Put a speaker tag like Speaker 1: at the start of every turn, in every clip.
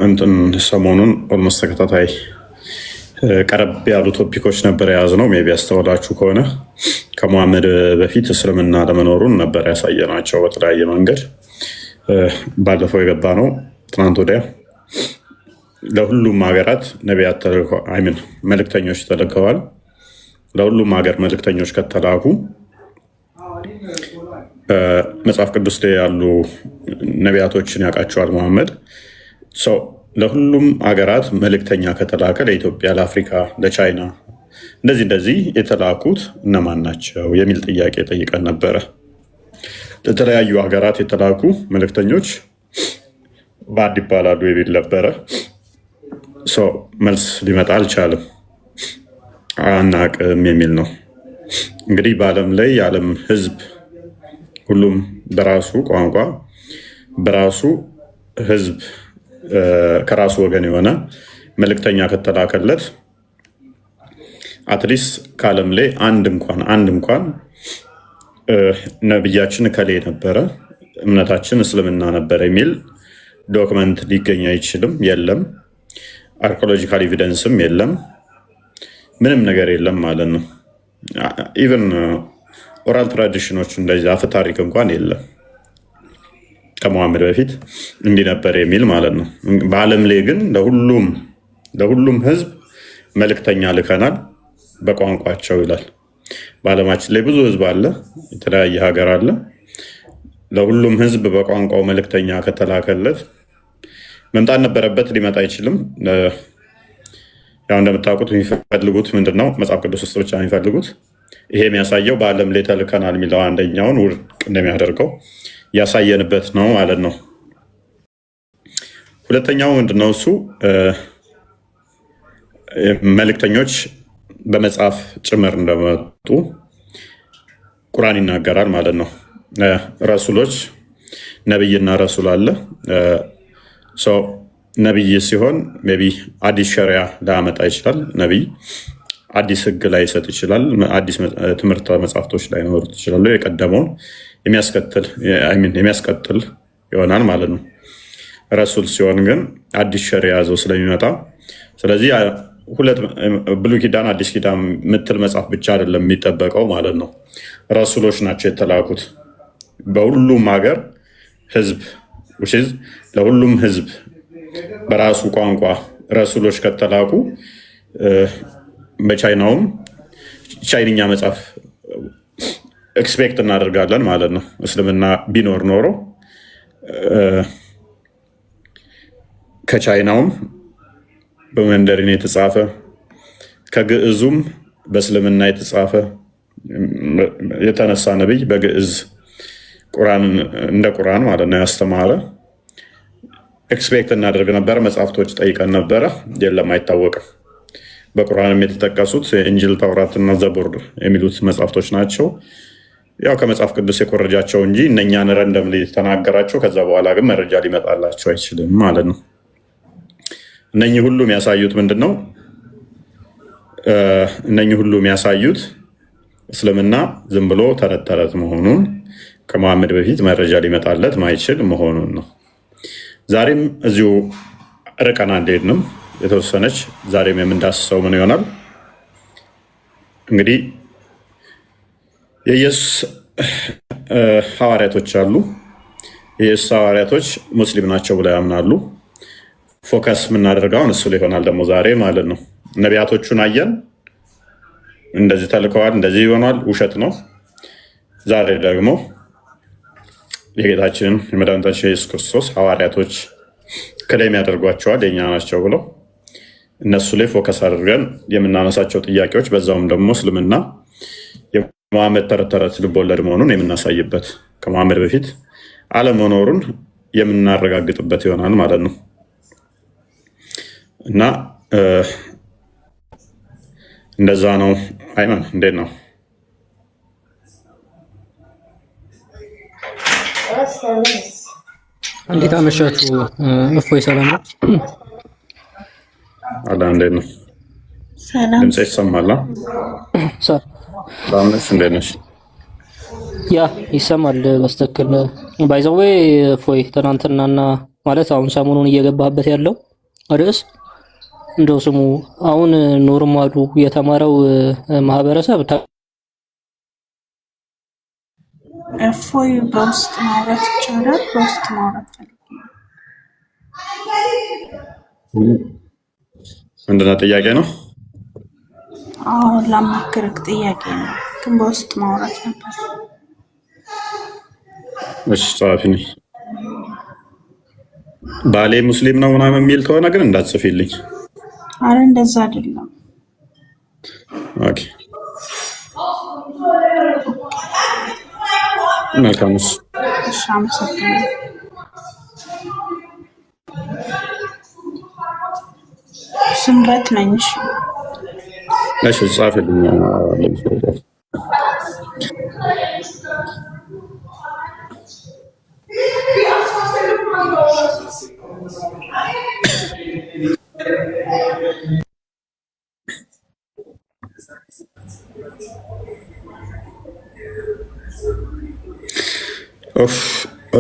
Speaker 1: እንትን ሰሞኑን ኦልሞስት ተከታታይ ቀረብ ያሉ ቶፒኮች ነበር የያዝነው። ሜይ ቢ ያስተውላችሁ ከሆነ ከሙሐመድ በፊት እስልምና ለመኖሩን ነበር ያሳየናቸው በተለያየ መንገድ። ባለፈው የገባ ነው ትናንት ወዲያ ለሁሉም ሀገራት ነቢያት መልእክተኞች ተልከዋል። ለሁሉም ሀገር መልእክተኞች ከተላኩ መጽሐፍ ቅዱስ ላይ ያሉ ነቢያቶችን ያውቃቸዋል ሙሐመድ። ለሁሉም ሀገራት መልእክተኛ ከተላከ ለኢትዮጵያ፣ ለአፍሪካ፣ ለቻይና እንደዚህ የተላኩት እነማን ናቸው የሚል ጥያቄ ጠይቀን ነበረ። ለተለያዩ ሀገራት የተላኩ መልእክተኞች ባዕድ ይባላሉ የሚል ነበረ። መልስ ሊመጣ አልቻለም። አናቅም የሚል ነው። እንግዲህ በዓለም ላይ የዓለም ሕዝብ ሁሉም በራሱ ቋንቋ በራሱ ሕዝብ ከራሱ ወገን የሆነ መልእክተኛ ከተላከለት አትሊስት ከዓለም ላይ አንድ እንኳን ነብያችን ከሌ ነበረ፣ እምነታችን እስልምና ነበረ የሚል ዶክመንት ሊገኝ አይችልም። የለም። አርኪኦሎጂካል ኤቪደንስም የለም። ምንም ነገር የለም ማለት ነው። ኢቨን ኦራል ትራዲሽኖች እንደዚህ አፈ ታሪክ እንኳን የለም ከሙሐመድ በፊት እንዲህ ነበር የሚል ማለት ነው። በዓለም ላይ ግን ለሁሉም ህዝብ መልእክተኛ ልከናል በቋንቋቸው ይላል። በዓለማችን ላይ ብዙ ህዝብ አለ፣ የተለያየ ሀገር አለ። ለሁሉም ህዝብ በቋንቋው መልእክተኛ ከተላከለት መምጣት ነበረበት፣ ሊመጣ አይችልም። ያው እንደምታውቁት የሚፈልጉት ምንድነው? መጽሐፍ ቅዱስ ውስጥ ብቻ የሚፈልጉት። ይሄ የሚያሳየው በዓለም ላይ ተልከናል የሚለው አንደኛውን ውድቅ እንደሚያደርገው ያሳየንበት ነው ማለት ነው። ሁለተኛው ምንድነው? እሱ መልእክተኞች በመጽሐፍ ጭምር እንደመጡ ቁርአን ይናገራል ማለት ነው። ረሱሎች ነብይና ረሱል አለ። ነቢይ ሲሆን ሜይ ቢ አዲስ ሸሪያ ላያመጣ ይችላል። ነቢይ አዲስ ህግ ላይሰጥ ይችላል። አዲስ ትምህርት መጽሐፍቶች ላይኖሩት ይችላሉ። የቀደመውን የሚያስቀጥል ይሆናል ማለት ነው። ረሱል ሲሆን ግን አዲስ ሸሪያ ያዘው ስለሚመጣ፣ ስለዚህ ብሉይ ኪዳን አዲስ ኪዳን ምትል መጽሐፍ ብቻ አይደለም የሚጠበቀው ማለት ነው። ረሱሎች ናቸው የተላኩት በሁሉም ሀገር ህዝብ ለሁሉም ህዝብ በራሱ ቋንቋ ረሱሎች ከተላኩ በቻይናውም ቻይንኛ መጽሐፍ ኤክስፔክት እናደርጋለን ማለት ነው። እስልምና ቢኖር ኖሮ ከቻይናውም በመንደሪን የተጻፈ ከግዕዙም በእስልምና የተጻፈ የተነሳ ነቢይ በግዕዝ እንደ ቁርአን ማለት ነው ያስተማረ ኤክስፔክት እናደርግ ነበረ። መጽሐፍቶች ጠይቀን ነበረ፣ የለም አይታወቅም። በቁርአንም የተጠቀሱት እንጅል፣ ተውራትና ዘቡር የሚሉት መጽሐፍቶች ናቸው። ያው ከመጽሐፍ ቅዱስ የኮረጃቸው እንጂ እነኛን ረንደም ተናገራቸው። ከዛ በኋላ ግን መረጃ ሊመጣላቸው አይችልም ማለት ነው። እነኚህ ሁሉ የሚያሳዩት ምንድን ነው? እነኚህ ሁሉ የሚያሳዩት እስልምና ዝም ብሎ ተረት ተረት መሆኑን፣ ከመሐመድ በፊት መረጃ ሊመጣለት ማይችል መሆኑን ነው። ዛሬም እዚሁ ርቀን አንሄድንም። የተወሰነች ዛሬም የምንዳስሰው ምን ይሆናል? እንግዲህ የኢየሱስ ሐዋርያቶች አሉ። የኢየሱስ ሐዋርያቶች ሙስሊም ናቸው ብለው ያምናሉ። ፎከስ የምናደርገው እሱ ላይ ይሆናል ደግሞ ዛሬ ማለት ነው። ነቢያቶቹን አየን፣ እንደዚህ ተልከዋል፣ እንደዚህ ይሆናል፣ ውሸት ነው። ዛሬ ደግሞ የጌታችንን የመድኃኒታችን የኢየሱስ ክርስቶስ ሐዋርያቶች ክሌም ያደርጓቸዋል የኛ ናቸው ብለው እነሱ ላይ ፎከስ አድርገን የምናነሳቸው ጥያቄዎች፣ በዛውም ደግሞ እስልምና የመሐመድ ተረት ተረት ልቦለድ መሆኑን የምናሳይበት፣ ከመሐመድ በፊት አለመኖሩን የምናረጋግጥበት ይሆናል ማለት ነው እና እንደዛ ነው። አይመን እንዴት ነው?
Speaker 2: እንዴት አመሻችሁ? እፎይ ሰላም ነው?
Speaker 1: አላ እንዴት ነው?
Speaker 3: ሰላም።
Speaker 1: ድምጼ ይሰማል? ሰላም ነሽ? እንዴት ነሽ?
Speaker 2: ያ ይሰማል በስተክል ባይዘዌ እፎይ ትናንትናና ማለት አሁን ሰሞኑን እየገባህበት ያለው ርዕስ እንደው ስሙ አሁን ኖርማሉ የተማረው ማህበረሰብ
Speaker 3: እፎይ በውስጥ ማውራት ይቻላል። በውስጥ ማውራት
Speaker 1: ምንድነው ጥያቄ ነው?
Speaker 3: አዎ ላማክርክ ጥያቄ ነው፣ ግን በውስጥ ማውራት ነበር።
Speaker 1: እሺ ጸሐፊ ነኝ። ባሌ ሙስሊም ነው ምናምን የሚል ከሆነ ግን እንዳትጽፊልኝ።
Speaker 3: አረ እንደዛ አይደለም።
Speaker 1: ኦኬ መልካም። እሺ
Speaker 3: አመሰግናለሁ። ስምረት ነኝ።
Speaker 1: እሺ ጻፍልኝ።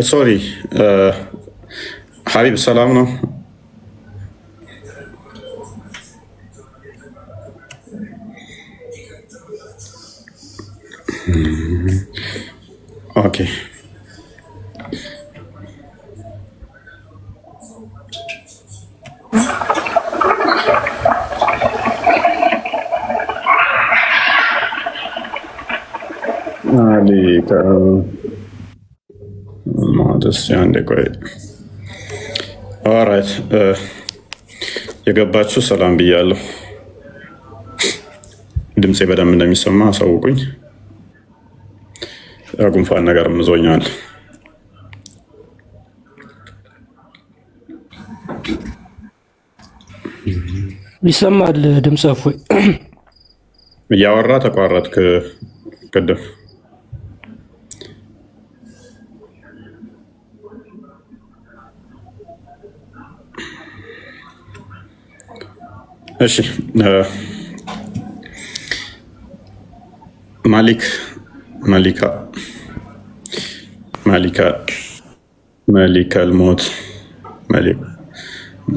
Speaker 1: ሶሪ ሀቢብ ሰላም ነው? ኦኬ ኦራይት የገባችሁ ሰላም ብያለሁ። ድምፄ በደንብ እንደሚሰማ አሳውቁኝ። ጉንፋን ነገር ምዞኛል።
Speaker 2: ይሰማል ድምጽ? እፎይ
Speaker 1: እያወራ ተቋረጥክ ቅድም። እሺ ማሊካ ልሞት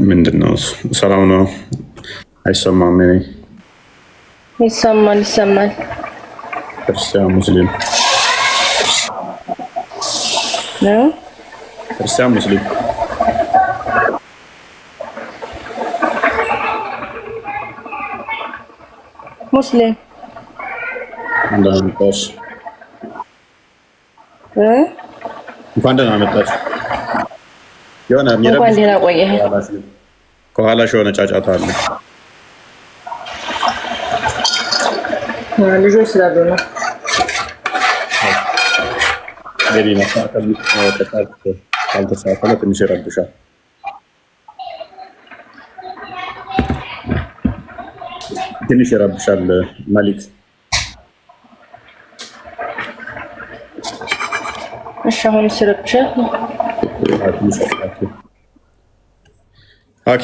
Speaker 1: ምንድን ነው? ሰላም ነው? አይሰማም?
Speaker 4: ይሰማል።
Speaker 1: ክርስቲያን ሙስሊም
Speaker 4: ነው?
Speaker 1: ክርስቲያን ሙስሊም
Speaker 4: ሙስሊም
Speaker 1: እንደምታሽ እንኳን ደህና መጣሽ። የሆነ
Speaker 4: እንኳን ደህና ቆየህ።
Speaker 1: ከኋላሽ የሆነ ጫጫታ አለ።
Speaker 4: ልጆች ስላሉ ነው።
Speaker 1: ካልተስተካከለ ትንሽ ይረብሻል። ማሊክ
Speaker 4: እሺ አሁን ይረብሻል።
Speaker 1: ኦኬ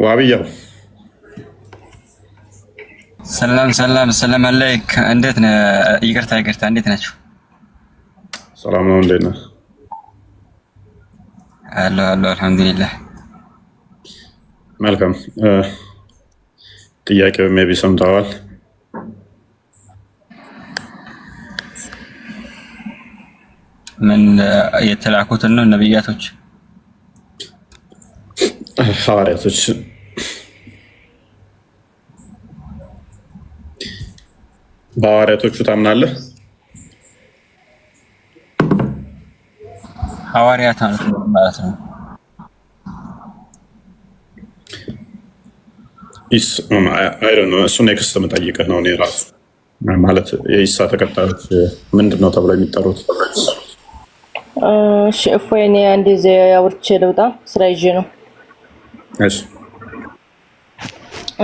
Speaker 1: ዋብያው
Speaker 5: ሰላም አለይክ። እንዴት ነህ? ይቅርታ እንዴት ናችሁ?
Speaker 1: ሰላም ነው። እንዴት ነህ?
Speaker 5: አሎ አልሐምዱሊላህ።
Speaker 1: መልካም። ጥያቄው ሜቢ ሰምተዋል።
Speaker 5: ምን የተላኩትን ነው? ነብያቶች፣
Speaker 1: ሐዋርያቶች በሐዋርያቶቹ ታምናለህ?
Speaker 5: ሐዋርያት ማለት ነው።
Speaker 1: እሱ ኔክስት የምጠይቅህ ነው። እኔ ራሱ ማለት የኢሳ ተከታዮች ምንድን ነው ተብለው የሚጠሩት?
Speaker 4: እሺ እፎይ፣ እኔ አንዴ አውርቼ ልውጣ፣ ስራ ይዤ ነው።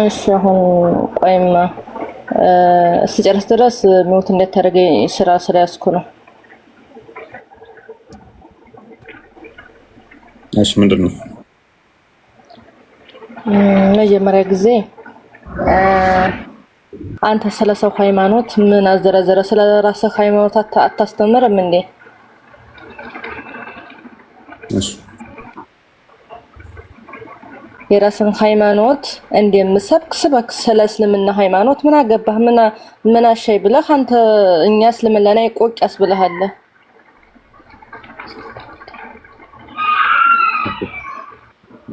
Speaker 4: እሺ አሁን ቆይማ እስኪጨርስ ድረስ ሚውት እንዳታደርገኝ ስራ ስለያዝኩ ነው።
Speaker 1: እሺ ምንድን ነው?
Speaker 4: መጀመሪያ ጊዜ አንተ ስለ ሰው ሃይማኖት ምን አዘረዘረ? ስለ ራስህ ሃይማኖት አታስተምርም እንዴ?
Speaker 1: እሺ
Speaker 4: የራስን ሃይማኖት እንደምሰብክ ስበክ። ስለ እስልምና ሃይማኖት ምን አገባህ? ምን አሻይ ብለህ አንተ እኛ እስልምና ላይ ቆቂያስ ብለሃል።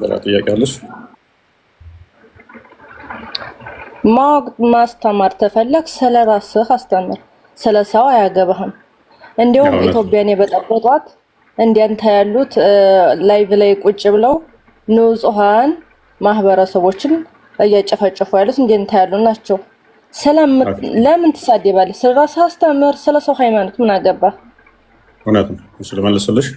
Speaker 1: ሌላ ጥያቄ አለሽ?
Speaker 4: ማወቅ ማስተማር ተፈለግ ስለ ራስህ አስተምር። ስለ ሰው አያገባህም። እንዲያውም ኢትዮጵያን የበጠበጧት እንዲያንተ ያሉት ላይቭ ላይ ቁጭ ብለው ንጹሃን ማህበረሰቦችን እያጨፈጨፉ ያሉት እንዲያንተ ያሉ ናቸው። ለምን ትሳደባለህ? ስለ ራስህ አስተምር። ስለ ሰው ሃይማኖት ምን አገባህ?
Speaker 1: እውነት ነው። እሺ ልመልስልሽ።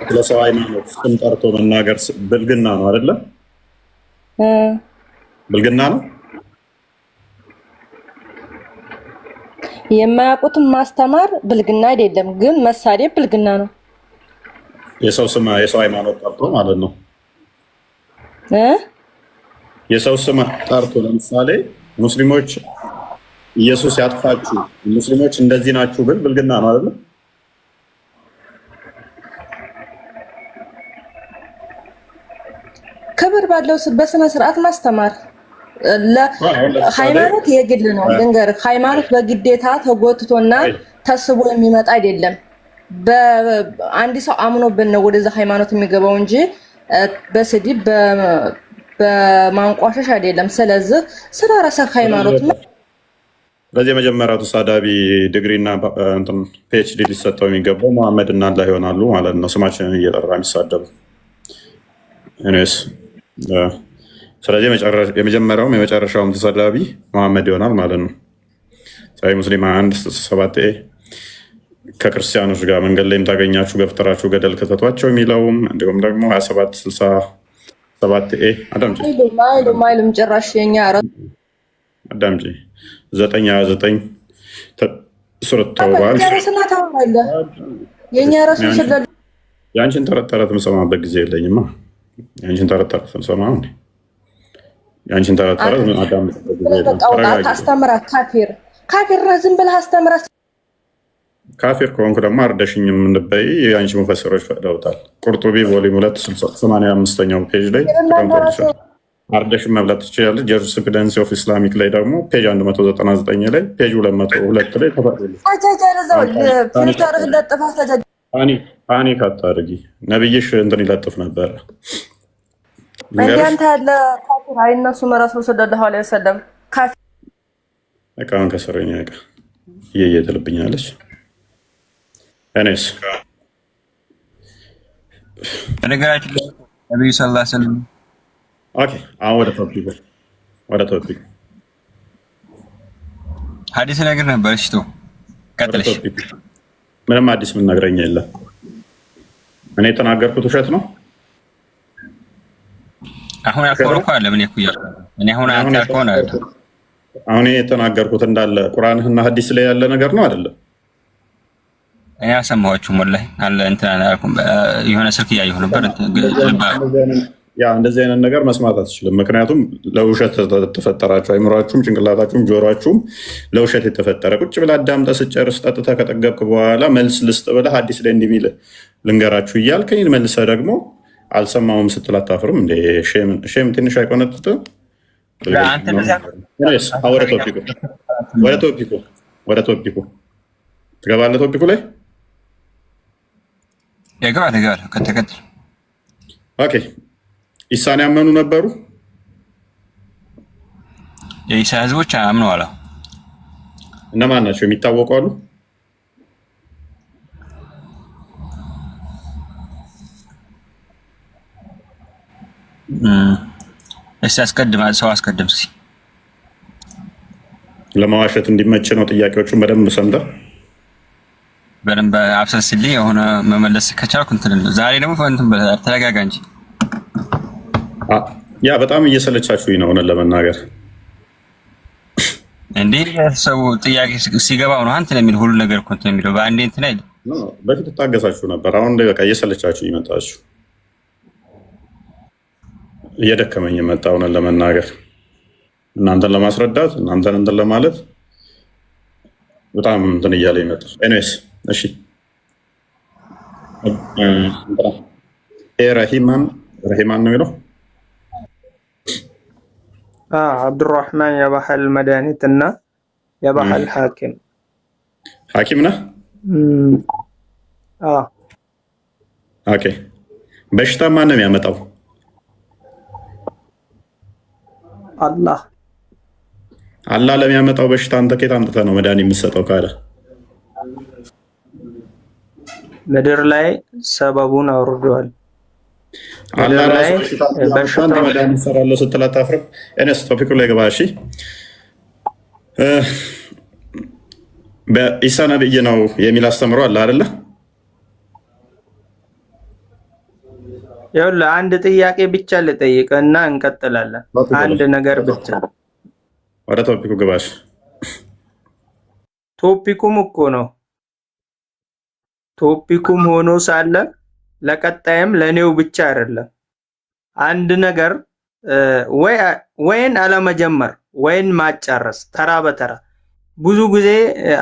Speaker 1: ስለ ሰው ሃይማኖት ስም ጠርቶ መናገር ብልግና ነው አይደለ? ብልግና ነው።
Speaker 4: የማያውቁትን ማስተማር ብልግና አይደለም፣ ግን መሳደብ ብልግና ነው።
Speaker 1: የሰው ስም የሰው ሃይማኖት ጠርቶ ማለት ነው። የሰው ስም ጠርቶ ለምሳሌ ሙስሊሞች ኢየሱስ ያጥፋችሁ፣ ሙስሊሞች እንደዚህ ናችሁ ብል ብልግና ነው አይደል?
Speaker 4: ክብር ባለው በስነ ስርዓት ማስተማር። ሃይማኖት የግል ነው። ልንገርህ፣ ሃይማኖት በግዴታ ተጎትቶና ተስቦ የሚመጣ አይደለም። በአንድ ሰው አምኖበት ነው ወደዛ ሃይማኖት የሚገባው እንጂ በስድብ በማንቋሸሽ አይደለም። ስለዚህ ስለ ራስህ ሃይማኖት
Speaker 1: በዚህ የመጀመሪያው ተሳዳቢ ዲግሪና እንትን ፒኤችዲ ሊሰጠው የሚገባው መሐመድ እና አላህ ይሆናሉ ማለት ነው፣ ስማችንን እየጠራ የሚሳደቡ እኔስ። ስለዚህ የመጀመሪያውም የመጨረሻውም ተሳዳቢ መሐመድ ይሆናል ማለት ነው። ሳይ ሙስሊም 1:7 ከክርስቲያኖች ጋር መንገድ ላይም ታገኛችሁ ገፍትራችሁ ገደል ከተቷቸው የሚለውም እንዲሁም ደግሞ 27:7 አዳምጪ
Speaker 4: ማይሉም ጭራሽ የኛ
Speaker 1: አዳምጪ 9:29 ሱረት ተውባ
Speaker 4: የኛ ራሱ ስለለ
Speaker 1: ያንቺን ተረት የምሰማበት ጊዜ የለኝማ። ያንቺን ተረት የምሰማው እንዴ? ያንቺን ተረት አዳምጥበት ጊዜ የለኝም።
Speaker 4: አስተምራት ካፊር ዝም ብለህ አስተምራት።
Speaker 1: ካፊር ከሆንኩ ደግሞ አርደሽኝ የምንበይ የአንቺ ሙፈሰሮች ፈቅደውታል። ቁርጡቢ ቮሊም 285ኛው ፔጅ ላይ አርደሽን መብላት ትችላለች። ጀሪስፕሩደንስ ኦፍ ኢስላሚክ ላይ ደግሞ ፔጅ 199 ላይ ፔጅ 202 ላይ ተፈቅዶልሽ። ፓኒክ አታድርጊ። ነብይሽ እንትን ይለጥፍ ነበረ።
Speaker 4: እንዲያንተ ያለ ካፊር አይነሱም። ረሱል ሰለላሁ ዐለይሂ ወሰለም ካፊር
Speaker 1: እቃውን ከሰረኛ እቃ እየየትልብኛለች። እኔስ
Speaker 5: በነገራችን ላይ ነብዩ ሰለላሁ ዐለይሂ ወሰለም
Speaker 1: ኦኬ፣ አሁን ወደ ቶፒክ
Speaker 5: ሐዲስ ነገር ነበር። እሺ ቶ ቀጥልሽ።
Speaker 1: ምንም አዲስ ምን ነግረኛ የለም። እኔ የተናገርኩት ውሸት ነው።
Speaker 5: አሁን ያልከው እኮ አለ ምን ይኩያ እኔ አሁን አንተ ያልከው ነው።
Speaker 1: አሁን የተናገርኩት እንዳለ ቁርአንና ሐዲስ ላይ ያለ ነገር ነው አይደለም?
Speaker 5: እኔ አልሰማኋችሁም ወላሂ አለ እንትን አላልኩም። የሆነ ስልክ እያየሁ ነበር።
Speaker 1: እንደዚህ አይነት ነገር መስማት አትችልም። ምክንያቱም ለውሸት ተፈጠራችሁ። አይምሯችሁም፣ ጭንቅላታችሁም፣ ጆሮአችሁም ለውሸት የተፈጠረ ቁጭ ብለህ አዳምጠህ ስጨርስ ጠጥተህ ከጠገብክ በኋላ መልስ ልስጥ ብለህ ሐዲስ ላይ እንዲህ የሚል ልንገራችሁ እያልከኝ መልሰህ ደግሞ አልሰማሁም ስትል አታፍርም እንዴ? ሼም ትንሽ አይቆነጥጥም? ወደ ቶፒኩ ትገባለህ። ቶፒኩ ላይ
Speaker 5: ይገባል። ከተከተል
Speaker 1: ኦኬ። ኢሳን ያመኑ ነበሩ።
Speaker 5: የኢሳ ህዝቦች አምነዋል።
Speaker 1: እነማን ናቸው? የሚታወቁ አሉ?
Speaker 5: እሺ ሰው አስቀድም እስኪ።
Speaker 1: ለማዋሸት እንዲመች ነው። ጥያቄዎቹን በደንብ ሰምተህ
Speaker 5: በደንብ አብሰስልኝ። የሆነ መመለስ ከቻልኩ እንትን ዛሬ ደግሞ ተረጋጋ እንጂ
Speaker 1: ያ በጣም እየሰለቻችሁኝ ነው ለመናገር።
Speaker 5: እንዴ ሰው ጥያቄ ሲገባው ነው አንተ ለሚል ሁሉ ነገር እኮ እንትን የሚለው በአንዴ እንትን አይደል?
Speaker 1: በፊት ታገሳችሁ ነበር። አሁን በቃ እየሰለቻችሁኝ መጣችሁ። እየደከመኝ መጣ ለመናገር፣ እናንተን ለማስረዳት፣ እናንተን እንትን ለማለት በጣም እንትን እያለ ይመጣል። ኤኒዌይስ እሺ ረሂማን ነው የሚለው
Speaker 6: አብዱራህማን የባህል መድኃኒትና የባህል ሐኪም ነህ?
Speaker 1: ኦኬ። በሽታ ማን ነው የሚያመጣው? አላህ ለሚያመጣው በሽታ አንተ ከየት አምጥተህ ነው መድኃኒት የምትሰጠው ካለ
Speaker 6: ምድር ላይ ሰበቡን አውርደዋል።
Speaker 1: አላህ ራሱ በሽታ መድኃኒት ሰራለሁ ስትል አታፍርም? እኔስ ቶፒኩ ላይ ገባ። እሺ በኢሳ ነብይ ነው የሚል አስተምሮ አለ አይደለ?
Speaker 6: ይኸውልህ አንድ ጥያቄ ብቻ ልጠይቅና እንቀጥላለን። አንድ ነገር ብቻ
Speaker 1: ወደ ቶፒኩ ግባሽ።
Speaker 6: ቶፒኩም እኮ ነው። ቶፒኩም ሆኖ ሳለ ለቀጣይም ለኔው ብቻ አይደለም። አንድ ነገር ወይን አለመጀመር ወይን ማጫረስ ተራ በተራ ብዙ ጊዜ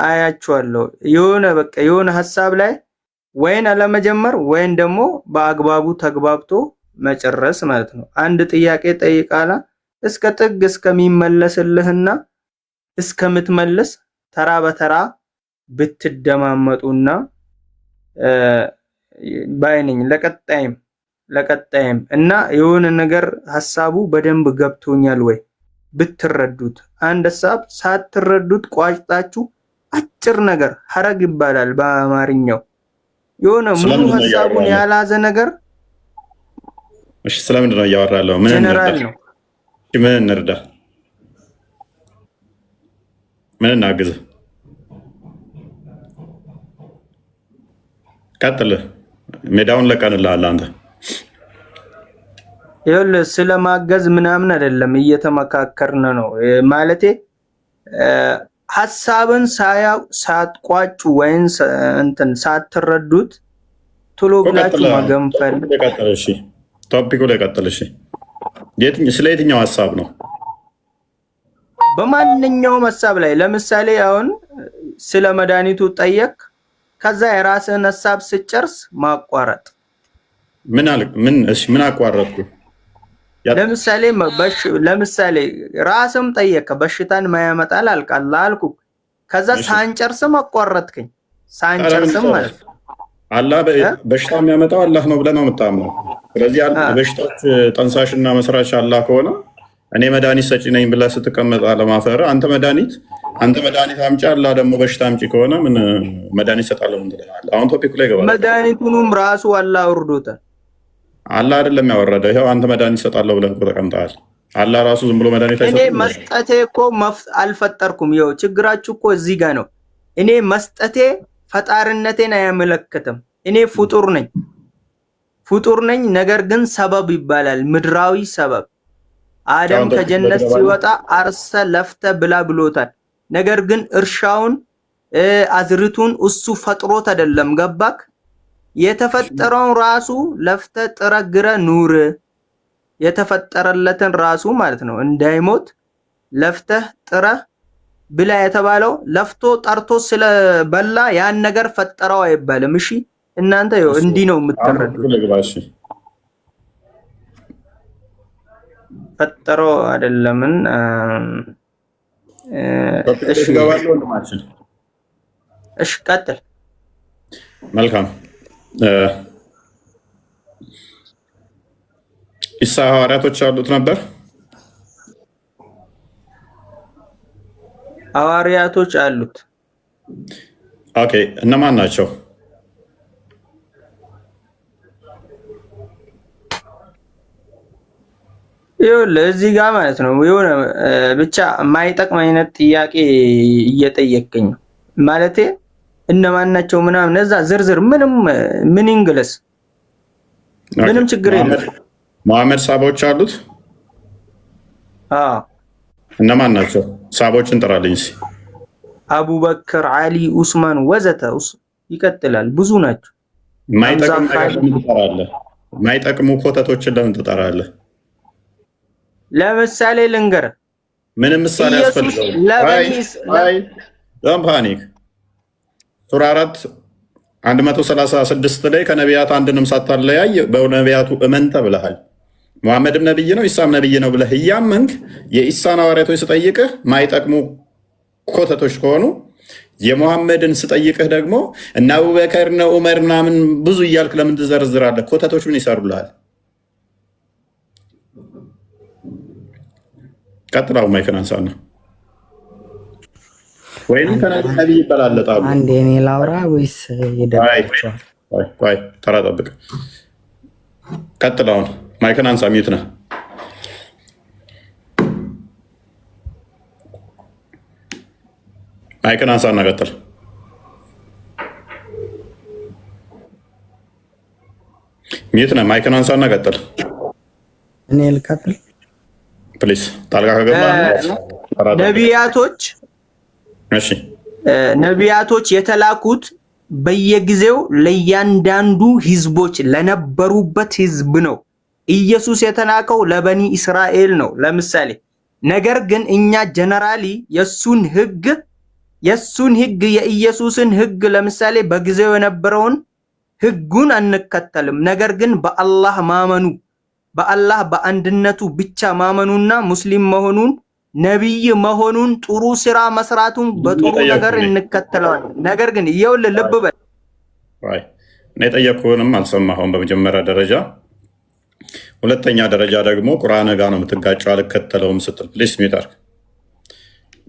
Speaker 6: አያችኋለሁ። የሆነ ሀሳብ ላይ ወይን አለመጀመር ወይን ደግሞ በአግባቡ ተግባብቶ መጨረስ ማለት ነው። አንድ ጥያቄ ጠይቃላ እስከ ጥግ እስከሚመለስልህና እስከምትመልስ ተራ በተራ ብትደማመጡና ባይነኝ ለቀጣይም እና የሆነ ነገር ሀሳቡ በደንብ ገብቶኛል ወይ ብትረዱት፣ አንድ ሀሳብ ሳትረዱት ቋጭጣችሁ አጭር ነገር ሐረግ ይባላል በአማርኛው የሆነ ሙሉ ሀሳቡን ያላዘ ነገር።
Speaker 1: እሺ ስለምንድን ነው እያወራለሁ? ምን እንርዳ? ምን እናግዝ? ቀጥል። ሜዳውን ለቀንልሃል አንተ።
Speaker 6: ይኸውልህ ስለማገዝ ምናምን አይደለም እየተመካከርን ነው ማለቴ። ሐሳብን ሳትቋጩ ወይን እንትን ሳትረዱት ቶሎ ብላችሁ ማገንፈል።
Speaker 1: እሺ ቶፒኩ ላይ ቀጥል። እሺ ስለ የትኛው ሐሳብ ነው?
Speaker 6: በማንኛውም ሐሳብ ላይ ለምሳሌ አሁን ስለ መድኃኒቱ ጠየቅ፣ ከዛ የራስህን ሐሳብ ስጨርስ ማቋረጥ።
Speaker 1: ምን አቋረጥኩ?
Speaker 6: ለምሳሌ ራስም ጠየቅ፣ በሽታን ማያመጣል አልኩ። ከዛ ሳንጨርስም አቋረጥከኝ። ሳንጨርስም ማለት
Speaker 1: አላህ በሽታ የሚያመጣው አላህ ነው ብለህ ነው የምታምነው። ስለዚህ በሽታዎች ጠንሳሽና መስራች አላህ ከሆነ እኔ መድኃኒት ሰጪ ነኝ ብለህ ስትቀመጥ አለማፈር። አንተ መድኃኒት አምጪ፣ አላህ ደግሞ በሽታ አምጪ ከሆነ ምን መድኃኒት ሰጣለሁ ትላለህ? አሁን ቶፒኩ ላይ ገባል።
Speaker 6: መድኃኒቱንም ራሱ አላህ አውርዶታል።
Speaker 1: አላህ አይደለም ያወረደው። ይኸው አንተ መድኃኒት ሰጣለሁ ብለህ ተቀምጠሃል። አላህ ራሱ ዝም ብሎ መድኃኒት አይሰጥም።
Speaker 6: እኔ መስጠቴ እኮ አልፈጠርኩም። ይኸው ችግራችሁ እኮ እዚህ ጋር ነው። እኔ መስጠቴ ፈጣሪነቴን አያመለክትም። እኔ ፍጡር ነኝ። ነገር ግን ሰበብ ይባላል፣ ምድራዊ ሰበብ። አደም ከጀነት ሲወጣ አርሰ ለፍተ ብላ ብሎታል። ነገር ግን እርሻውን አዝርቱን እሱ ፈጥሮት አይደለም። ገባክ? የተፈጠረውን ራሱ ለፍተ ጥረግረ ኑር። የተፈጠረለትን ራሱ ማለት ነው እንዳይሞት ለፍተህ ጥረህ ብላ የተባለው ለፍቶ ጠርቶ ስለበላ ያን ነገር ፈጠረው አይባልም። እሺ እናንተ እንዲህ ነው የምትረዱት። ፈጠረው አይደለምን? እሺ ቀጥል።
Speaker 1: መልካም። ኢሳ ሐዋርያቶች አሉት ነበር?
Speaker 6: ሐዋርያቶች አሉት።
Speaker 1: ኦኬ እነማን ናቸው?
Speaker 6: ይኸውልህ እዚህ ጋር ማለት ነው የሆነ ብቻ የማይጠቅም አይነት ጥያቄ እየጠየቀኝ ነው። ማለቴ እነማን ናቸው ምናምን እዛ ዝርዝር ምን እንግለስ ምንም ችግር የለም።
Speaker 1: መሐመድ ሳቦች አሉት? እነማን ናቸው? ሳቦችን ጥራልኝ እስኪ።
Speaker 6: አቡበክር፣ አሊ፣ ኡስማን ወዘተ ይቀጥላል። ብዙ ናቸው።
Speaker 1: የማይጠቅሙ ኮተቶችን ለምን ትጠራለህ?
Speaker 6: ለምሳሌ ልንገር።
Speaker 1: ምንም ምሳሌ ያስፈልጋል? ፓኒክ ሱራ 4 136 ላይ ከነቢያት አንድንም ሳታለያይ በነቢያቱ እመን ተብለሃል። መሐመድም ነብይ ነው ኢሳም ነብይ ነው ብለህ እያመንክ የኢሳን ሐዋርያቶች ስጠይቅህ ማይጠቅሙ ኮተቶች ከሆኑ የመሐመድን ስጠይቅህ ደግሞ እና አቡበከር ነው ዑመር ምናምን ብዙ እያልክ ለምን ትዘርዝራለህ? ኮተቶች ምን ይሰሩልሃል? ቀጥላው ማይክን አንሳና ወይም ከነብይ ይበላለጣሉ።
Speaker 7: አንዴ እኔ ላውራ ወይስ ይደርሳል?
Speaker 1: ቆይ ተራ ጠብቅ። ቀጥላውን ማይክን አንሳ። ሚዩት ነህ። ማይክን አንሳ እና ቀጥል። ሚዩት ነህ። ማይክን አንሳ እና ቀጥል።
Speaker 7: እኔ ልቀጥል
Speaker 1: ፕሊዝ። ጣልቃ ከገባ
Speaker 6: ነቢያቶች
Speaker 1: እሺ፣
Speaker 6: ነቢያቶች የተላኩት በየጊዜው ለእያንዳንዱ ህዝቦች ለነበሩበት ህዝብ ነው። ኢየሱስ የተላከው ለበኒ እስራኤል ነው ለምሳሌ። ነገር ግን እኛ ጀነራሊ የሱን ህግ የኢየሱስን ህግ ለምሳሌ በጊዜው የነበረውን ህጉን አንከተልም። ነገር ግን በአላህ ማመኑ በአላህ በአንድነቱ ብቻ ማመኑና ሙስሊም መሆኑን ነብይ መሆኑን ጥሩ ስራ መስራቱን በጥሩ ነገር እንከተለዋለን። ነገር ግን ይኸውልህ ልብ በል
Speaker 1: እኔ ጠየቅኩህንም አልሰማኸውም በመጀመሪያ ደረጃ። ሁለተኛ ደረጃ ደግሞ ቁርአን ጋር ነው የምትጋጨው አልከተለውም ስትል ፕሊስ ሚውት።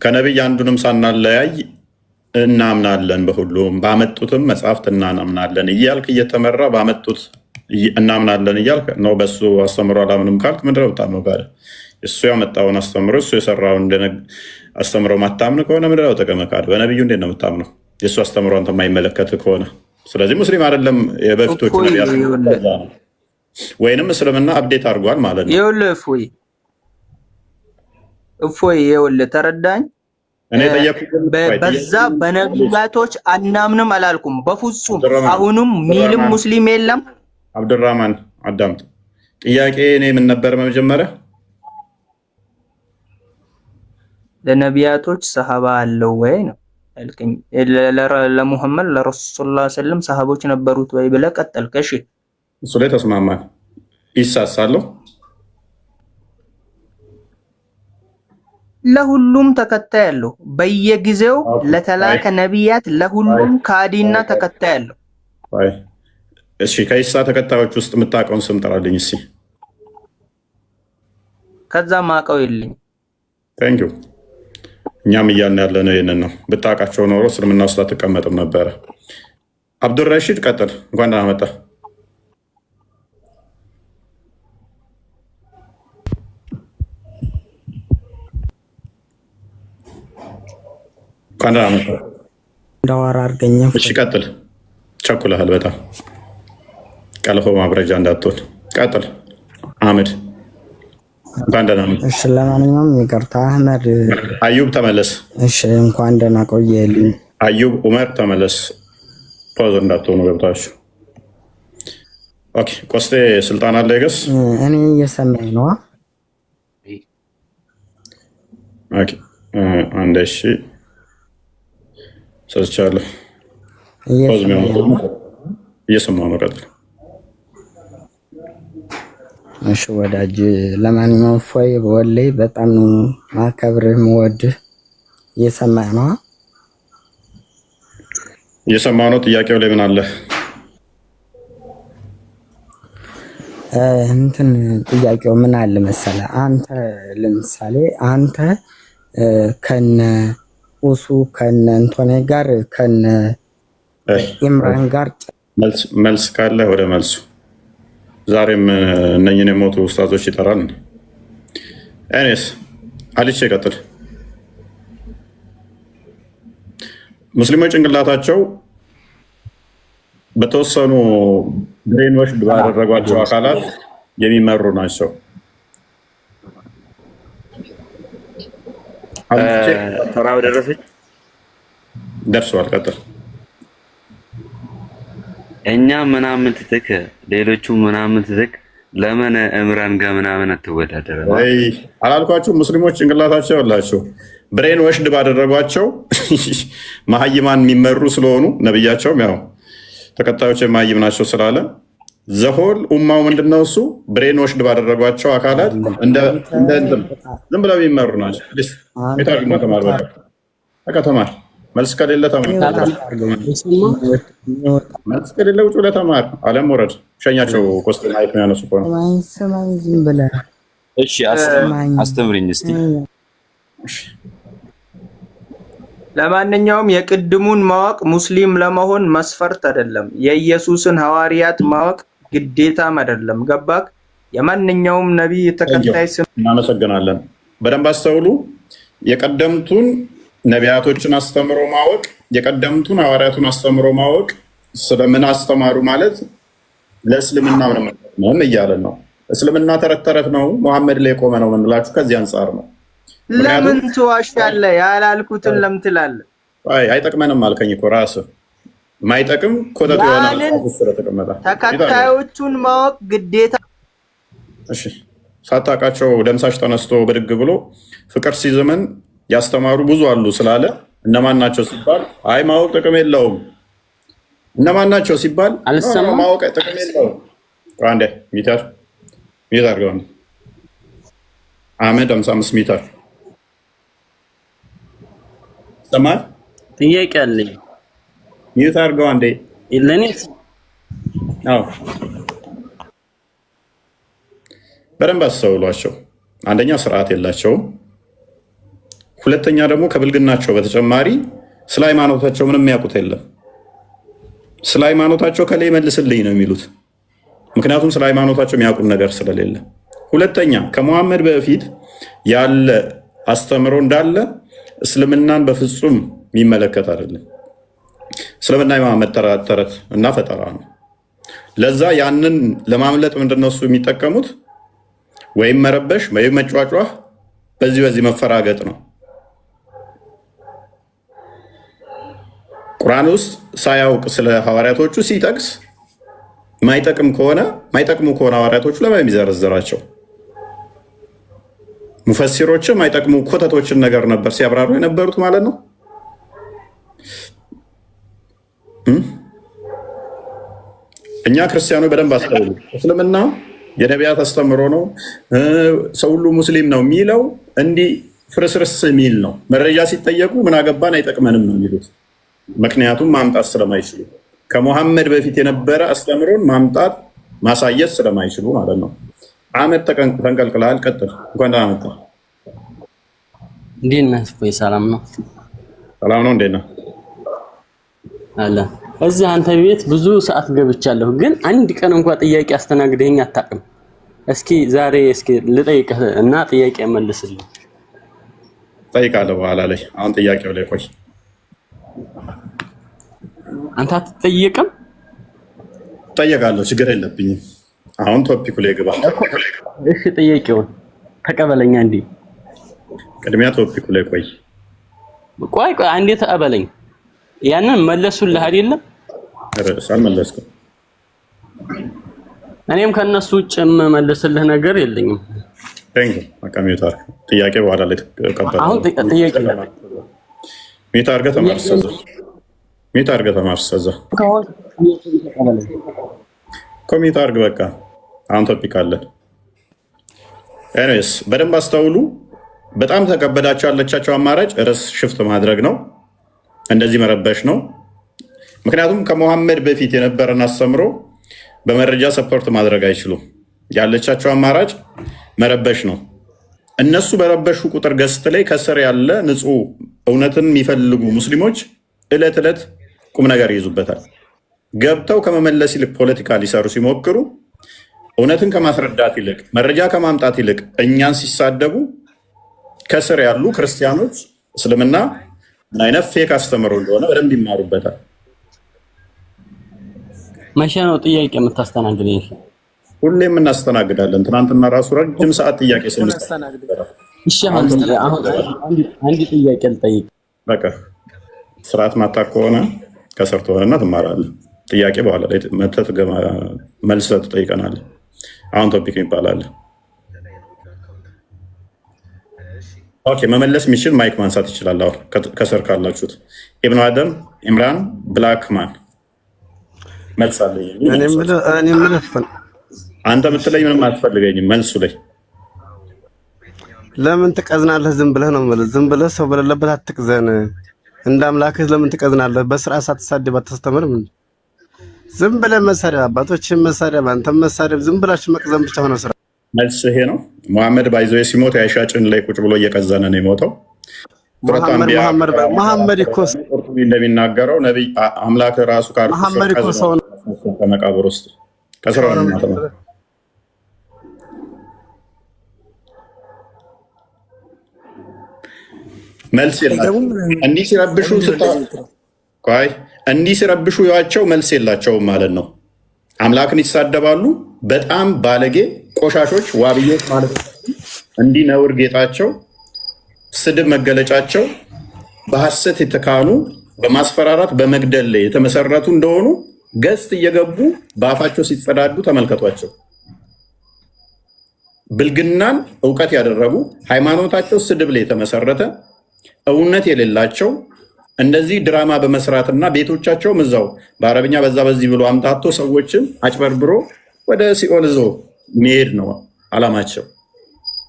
Speaker 1: ከነብይ አንዱንም ሳናለያይ እናምናለን፣ በሁሉም ባመጡትም መጽሐፍት እናምናለን እያልክ እየተመራ ባመጡት እናምናለን እያልክ ነው። በሱ አስተምሮ አላምንም ካልክ ምንድነው የምታምነው? ጋር እሱ ያመጣውን አስተምሮ እሱ የሰራውን አስተምሮ ማታምን ከሆነ ምንድነው ጥቅም? ካድ በነብዩ እንዴት ነው የምታምነው? የእሱ አስተምሮ አንተ የማይመለከት ከሆነ ስለዚህ ሙስሊም አይደለም። የበፊቶቹ ነቢያት ወይንም እስልምና አፕዴት አድርጓል ማለት ነው።
Speaker 6: ይኸውልህ እፎይ ይኸውልህ ተረዳኝ።
Speaker 1: እኔ ጠየቅኩህ
Speaker 6: በዛ በነቢያቶች አናምንም አላልኩም በፍጹም። አሁንም ሚልም ሙስሊም የለም።
Speaker 1: አብዱራህማን አዳምጥ። ጥያቄ እኔ ምን ነበር መጀመሪያ?
Speaker 6: ለነቢያቶች ሰሃባ አለው ወይ ነው አልከኝ። ለሙሐመድ ለረሱላህ ሰለም ሰሃቦች ነበሩት ወይ ብለህ ቀጠልክ። እሺ
Speaker 1: እሱ ላይ ተስማማን። ይሳሳለሁ
Speaker 6: ለሁሉም ተከታይ አለው። በየጊዜው ለተላከ ነቢያት ለሁሉም ካዲና ተከታይ አለው።
Speaker 1: እሺ ከኢሳ ተከታዮች ውስጥ የምታውቀውን ስም ጥራልኝ እስኪ።
Speaker 6: ከዛ ማውቀው የለኝ።
Speaker 1: ታንክ ዩ። እኛም እያልን ያለ ነው ይሄንን ነው። ብታውቃቸው ኖሮ እስልምና ውስጥ አትቀመጥም ነበረ። አብዱልረሺድ ቀጥል። እንኳን ደህና መጣህ። እንኳን ደህና መጣህ።
Speaker 7: እንዳወራ አድርገኝ።
Speaker 1: እሺ ቀጥል። ቸኩለሃል በጣም ቀልፎ ማብረጃ እንዳትሆን ቀጥል። አህመድ እንኳን ደህና መጣህ።
Speaker 7: እሺ ለማንኛውም ይቅርታ አህመድ።
Speaker 1: አዩብ ተመለስ።
Speaker 7: እሺ እንኳን ደህና ቆየልኝ።
Speaker 1: አዩብ ኡመር ተመለስ። ፖዝ እንዳትሆኑ ገብታችሁ። ኦኬ ቆስጤ ስልጣን አለ ይገስ
Speaker 7: እኔ እየሰማኝ ነው።
Speaker 1: ኦኬ አንዴ እሺ ሰጥቻለሁ። እየሰማሁ ነው። ቀጥል።
Speaker 7: እሺ ወዳጅ፣ ለማንኛውም ፎይ ወላሂ በጣም ነው ማከብርህ የምወድህ። እየሰማህ ነው?
Speaker 1: እየሰማሁ ነው። ጥያቄው ላይ ምን አለ?
Speaker 7: እንትን ጥያቄው ምን አለ መሰለህ? አንተ ለምሳሌ አንተ ከነ ኡሱ ከነ እንቶኔ ጋር ከነ ኢምራን ጋር
Speaker 1: መልስ ካለ ወደ መልሱ። ዛሬም እነኝን የሞቱ ኡስታዞች ይጠራል። እኔስ አልቼ ቀጥል። ሙስሊሞች ጭንቅላታቸው በተወሰኑ ብሬን ወሽድ ባደረጓቸው አካላት የሚመሩ ናቸው።
Speaker 8: ተራው ደረሰች
Speaker 1: ደርሷል። ቀጥል።
Speaker 8: እኛ ምናምን ትትክ ሌሎቹ ምናምን ትትክ ለምን እምራን ጋር ምናምን አትወዳደረ?
Speaker 1: አላልኳችሁ? ሙስሊሞች ጭንቅላታቸው ያላቸው ብሬን ወሽድ ባደረጓቸው መሀይማን የሚመሩ ስለሆኑ ነብያቸውም ያው ተከታዮች የማይም ናቸው ስላለ ዘሆል ኡማው ምንድነው? እሱ ብሬን ወሽድ ባደረጓቸው አካላት ዝም ብለው የሚመሩ ናቸው። ቤታግና ተማር በቃ ተማር። መልስ ከሌለ ተማር። መልስ ከሌለ ውጭ ብለህ ተማር። አለም ወረድ ሸኛቸው። ኮስት ማይክ ነው ያነሱ እኮ ነው።
Speaker 7: ዝም ብለህ
Speaker 8: እሺ፣ አስተምሪኝ እስቲ።
Speaker 6: ለማንኛውም የቅድሙን ማወቅ ሙስሊም ለመሆን መስፈርት አይደለም። የኢየሱስን ሐዋርያት ማወቅ ግዴታም አይደለም። ገባክ? የማንኛውም ነቢይ ተከታይ ስም።
Speaker 1: እናመሰግናለን። በደንብ አስተውሉ። የቀደምቱን ነቢያቶችን አስተምሮ ማወቅ፣ የቀደምቱን ሐዋርያቱን አስተምሮ ማወቅ ስለምን አስተማሩ ማለት ለእስልምና ምን እያለን ነው? እስልምና ተረት ተረት ነው፣ መሐመድ ላይ የቆመ ነው ምንላችሁ ከዚህ አንጻር ነው።
Speaker 6: ለምን ትዋሻለህ? ያላልኩትን ለምን ትላለህ?
Speaker 1: አይጠቅመንም አልከኝ እኮ ራስህ። ማይጠቅም ኮተት ይሆናል ስለተቀመጠ
Speaker 6: ተከታዮቹን ማወቅ ግዴታ።
Speaker 1: እሺ፣ ሳታውቃቸው ደምሳሽ ተነስቶ ብድግ ብሎ ፍቅር ሲዘመን ያስተማሩ ብዙ አሉ ስላለ እነማን ናቸው ሲባል አይ ማወቅ ጥቅም የለውም። እነማን ናቸው ሲባል ማወቅ ጥቅም የለውም። አንዴ ሚተር አድርገው አህመድ 55 ሜትር ሰማህ?
Speaker 9: ጥያቄ አለኝ።
Speaker 1: ሚውት አድርገው አንዴ።
Speaker 9: ለኔ
Speaker 1: አዎ፣ በደንብ አስተውሏቸው። አንደኛ ስርዓት የላቸውም። ሁለተኛ ደግሞ ከብልግናቸው በተጨማሪ ስለ ሃይማኖታቸው ምንም የሚያውቁት የለም። ስለ ሃይማኖታቸው ከላይ መልስልኝ ነው የሚሉት። ምክንያቱም ስለ ሃይማኖታቸው የሚያውቁት ነገር ስለሌለ። ሁለተኛ ከመሐመድ በፊት ያለ አስተምሮ እንዳለ እስልምናን በፍጹም የሚመለከት አይደለም። እስልምና የመሐመድ ተረት እና ፈጠራ ነው። ለዛ ያንን ለማምለጥ ምንድነው እሱ የሚጠቀሙት? ወይም መረበሽ ወይም መጫጫህ፣ በዚህ መፈራገጥ ነው። ቁርአን ውስጥ ሳያውቅ ስለ ሐዋርያቶቹ ሲጠቅስ ማይጠቅሙ ከሆነ ሐዋርያቶቹ ለምን የሚዘረዝራቸው? ሙፈሲሮች ማይጠቅሙ ኮተቶችን ነገር ነበር ሲያብራሩ የነበሩት ማለት ነው። እኛ ክርስቲያኖች በደንብ አስተውሉ። እስልምና የነቢያት አስተምሮ ነው፣ ሰው ሁሉ ሙስሊም ነው የሚለው እንዲህ ፍርስርስ የሚል ነው። መረጃ ሲጠየቁ ምን አገባን አይጠቅመንም ነው የሚሉት። ምክንያቱም ማምጣት ስለማይችሉ ከሙሐመድ በፊት የነበረ አስተምሮን ማምጣት ማሳየት ስለማይችሉ ማለት ነው። አመት ተንቀልቅላል። ቀጥል። እንኳን ደህና መጣህ።
Speaker 9: እንዴት ነህ? እፎይ ሰላም ነው?
Speaker 2: ሰላም ነው። እንዴት ነው
Speaker 9: አለ። እዚህ አንተ ቤት ብዙ ሰዓት ገብቻለሁ፣ ግን አንድ ቀን እንኳን ጥያቄ አስተናግደኸኝ አታውቅም። እስኪ ዛሬ ልጠይቅህ እና ጥያቄ መልስልኝ።
Speaker 1: ጠይቃለሁ በኋላ ላይ። አሁን ጥያቄው ላይ ቆይ።
Speaker 9: አንተ አትጠየቅም?
Speaker 1: ጠየቃለሁ፣ ችግር የለብኝም። አሁን ቶፒኩ ላይ ግባ።
Speaker 9: እሺ ጥያቄውን ተቀበለኝ አንዴ።
Speaker 1: ቅድሚያ ቶፒኩ ላይ ቆይ።
Speaker 9: ቆይ አንዴ ተቀበለኝ። ያንን መለሱልህ አይደለም?
Speaker 1: ርዕስ አልመለስኩም።
Speaker 9: እኔም ከነሱ ውጭ የምመልስልህ ነገር የለኝም።
Speaker 1: ሚዩት ጥያቄ በኋላ ላይ ተቀበል።
Speaker 9: አሁን ጥያቄ
Speaker 1: ሚዩት አድርገህ ተማርሰዘ ኮሚት አድርግ። በቃ አሁን ቶፒክ አለን። ኤኒዌይስ በደንብ አስተውሉ። በጣም ተከበዳቸው ያለቻቸው አማራጭ ርዕስ ሽፍት ማድረግ ነው፣ እንደዚህ መረበሽ ነው። ምክንያቱም ከሙሐመድ በፊት የነበረን አስተምሮ በመረጃ ሰፖርት ማድረግ አይችሉም። ያለቻቸው አማራጭ መረበሽ ነው። እነሱ በረበሹ ቁጥር ገስት ላይ ከስር ያለ ንጹህ እውነትን የሚፈልጉ ሙስሊሞች እለት ዕለት ቁም ነገር ይይዙበታል። ገብተው ከመመለስ ይልቅ ፖለቲካ ሊሰሩ ሲሞክሩ እውነትን ከማስረዳት ይልቅ መረጃ ከማምጣት ይልቅ እኛን ሲሳደቡ ከስር ያሉ ክርስቲያኖች እስልምና ምን አይነት ፌክ አስተምሮ እንደሆነ በደንብ ይማሩበታል።
Speaker 9: መቼ ነው ጥያቄ የምታስተናግደኝ?
Speaker 1: ሁሌም እናስተናግዳለን። ትናንትና ራሱ ረጅም ሰዓት ጥያቄ
Speaker 9: እሺ አሁን አንድ ጥያቄ ልጠይቅ።
Speaker 1: በቃ ስርዓት ማታ ከሆነ ከስር ትሆንና ትማራለህ። ጥያቄ በኋላ ላይ መተት መልስ ትጠይቀናለህ። አሁን ቶፒክ ይባላል። ኦኬ፣ መመለስ የሚችል ማይክ ማንሳት ይችላል። አሁን ከስር ካላችሁት ኢብኑ አደም፣ ኢምራን፣ ብላክማን መልሳለኝ።
Speaker 10: እኔ የምልህ
Speaker 1: አንተ የምትለኝ ምንም አትፈልገኝም። መልሱ ላይ
Speaker 10: ለምን ትቀዝናለህ? ዝም ብለህ ነው የምልህ። ዝም ብለህ ሰው በሌለበት አትቅዘን። እንደ አምላክህ ለምን ትቀዝናለህ? በስርዓት ሳትሳደብ አታስተምርም? ዝም ብለህ መሳደብ፣ አባቶችን መሳደብ፣ አንተም መሳደብ፣ ዝም ብላችሁ መቅዘን ብቻ ሆነ ስራ።
Speaker 1: መልስ ይሄ ነው። መሐመድ ባይዘው ሲሞት የአይሻ ጭን ላይ ቁጭ ብሎ እየቀዘነ ነው የሞተው።
Speaker 10: መሐመድ እኮ
Speaker 1: እንደሚናገረው ነብይ አምላክ ራሱ
Speaker 10: መሐመድ እኮ ሰው ነው።
Speaker 1: ከመቃብር ውስጥ ከስራው ነው። መልስ የላቸውም። እንዲህ ሲረብሹ እንዲህ ሲረብሹ ያቸው መልስ የላቸውም ማለት ነው። አምላክን ይሳደባሉ። በጣም ባለጌ ቆሻሾች፣ ዋብዬዎች ማለት ነው። እንዲህ ነውር ጌጣቸው፣ ስድብ መገለጫቸው፣ በሐሰት የተካኑ በማስፈራራት በመግደል ላይ የተመሰረቱ እንደሆኑ ገስት እየገቡ በአፋቸው ሲጸዳዱ ተመልከቷቸው። ብልግናን እውቀት ያደረጉ ሃይማኖታቸው ስድብ ላይ የተመሰረተ እውነት የሌላቸው እንደዚህ ድራማ በመስራትና ቤቶቻቸውም እዛው በአረብኛ በዛ በዚህ ብሎ አምታቶ ሰዎችን አጭበርብሮ ወደ ሲኦል ዞ መሄድ ነው አላማቸው።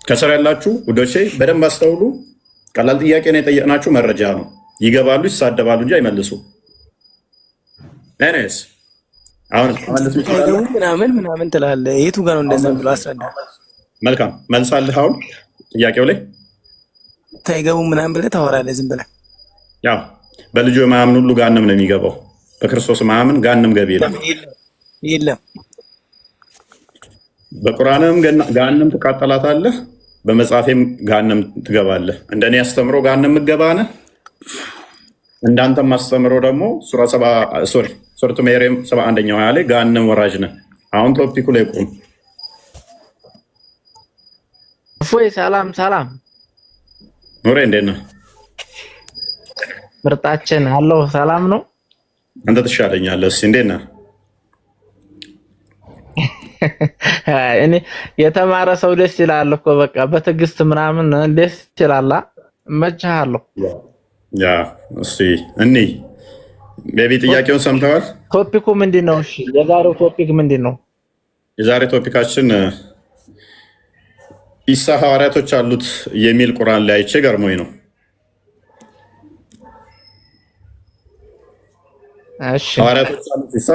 Speaker 1: ከስር ያላችሁ ውዶቼ በደንብ አስተውሉ። ቀላል ጥያቄ ነው የጠየቅናችሁ፣ መረጃ ነው። ይገባሉ፣ ይሳደባሉ እንጂ አይመልሱ። እኔስ አሁን
Speaker 11: ምናምን ትላለህ። የቱ ጋር ነው እንደዛ ብሎ አስረዳ።
Speaker 1: መልካም መልሳለህ። አሁን ጥያቄው ላይ
Speaker 11: ታይገቡ ምናምን ብለህ ታወራለህ ዝም ብለህ።
Speaker 1: ያው በልጁ የማያምን ሁሉ ጋንም ነው የሚገባው። በክርስቶስ ማያምን ጋንም ገቢ
Speaker 11: የለም።
Speaker 1: በቁርአንም ጋንም ትቃጠላታለህ፣ በመጽሐፌም ጋንም ትገባለህ። እንደኔ አስተምሮ ጋንም ምገባነ እንዳንተም አስተምሮ ደግሞ ሱረቱ መርየም 71ኛው ላይ ጋንም ወራጅ ነህ። አሁን ቶፒኩ ላይ ቁም።
Speaker 12: እፎይ ሰላም ሰላም።
Speaker 1: ኑሬ እንዴት ነህ?
Speaker 12: ምርጣችን አለው። ሰላም ነው።
Speaker 1: አንተ ትሻለኛለህ። እስኪ እንዴት ነህ?
Speaker 12: እኔ የተማረ ሰው ደስ ይላል እኮ በቃ በትዕግስት ምናምን ደስ ይላል። እመችሃለሁ።
Speaker 1: ያ እስኪ እኔ ቤቢ ጥያቄውን ሰምተዋል?
Speaker 12: ቶፒኩ ምንድን ነው? እሺ የዛሬው ቶፒክ ምንድን ነው?
Speaker 1: የዛሬ ቶፒካችን ኢሳ ሐዋርያቶች አሉት የሚል ቁርአን ላይ አይቼ ገርሞኝ ነው።
Speaker 12: እሺ
Speaker 1: ሐዋርያቶች አሉት ኢሳ?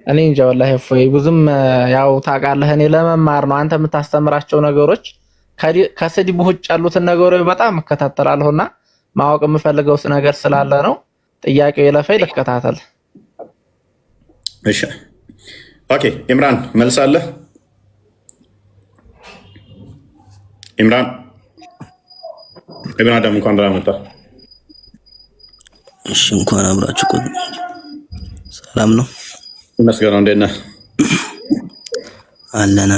Speaker 12: እኔ እንጃ ወላሂ እፎይ ብዙም ያው ታውቃለህ፣ እኔ ለመማር ነው። አንተ የምታስተምራቸው ነገሮች ከስድብ ውጭ ያሉትን ነገሮች በጣም እከታተላለሁና ማወቅ የምፈልገው ነገር ስላለ ነው። ጥያቄው የለፈኝ ልከታተል።
Speaker 1: እሺ ኦኬ። ኢምራን መልሳለህ? ኢምራን ኢብን አደም እንኳን ደህና መጣ።
Speaker 13: እሺ እንኳን አብራችሁ ቆይ። ሰላም ነው
Speaker 1: ይመስገን። እንዴት ነህ?
Speaker 13: አለን።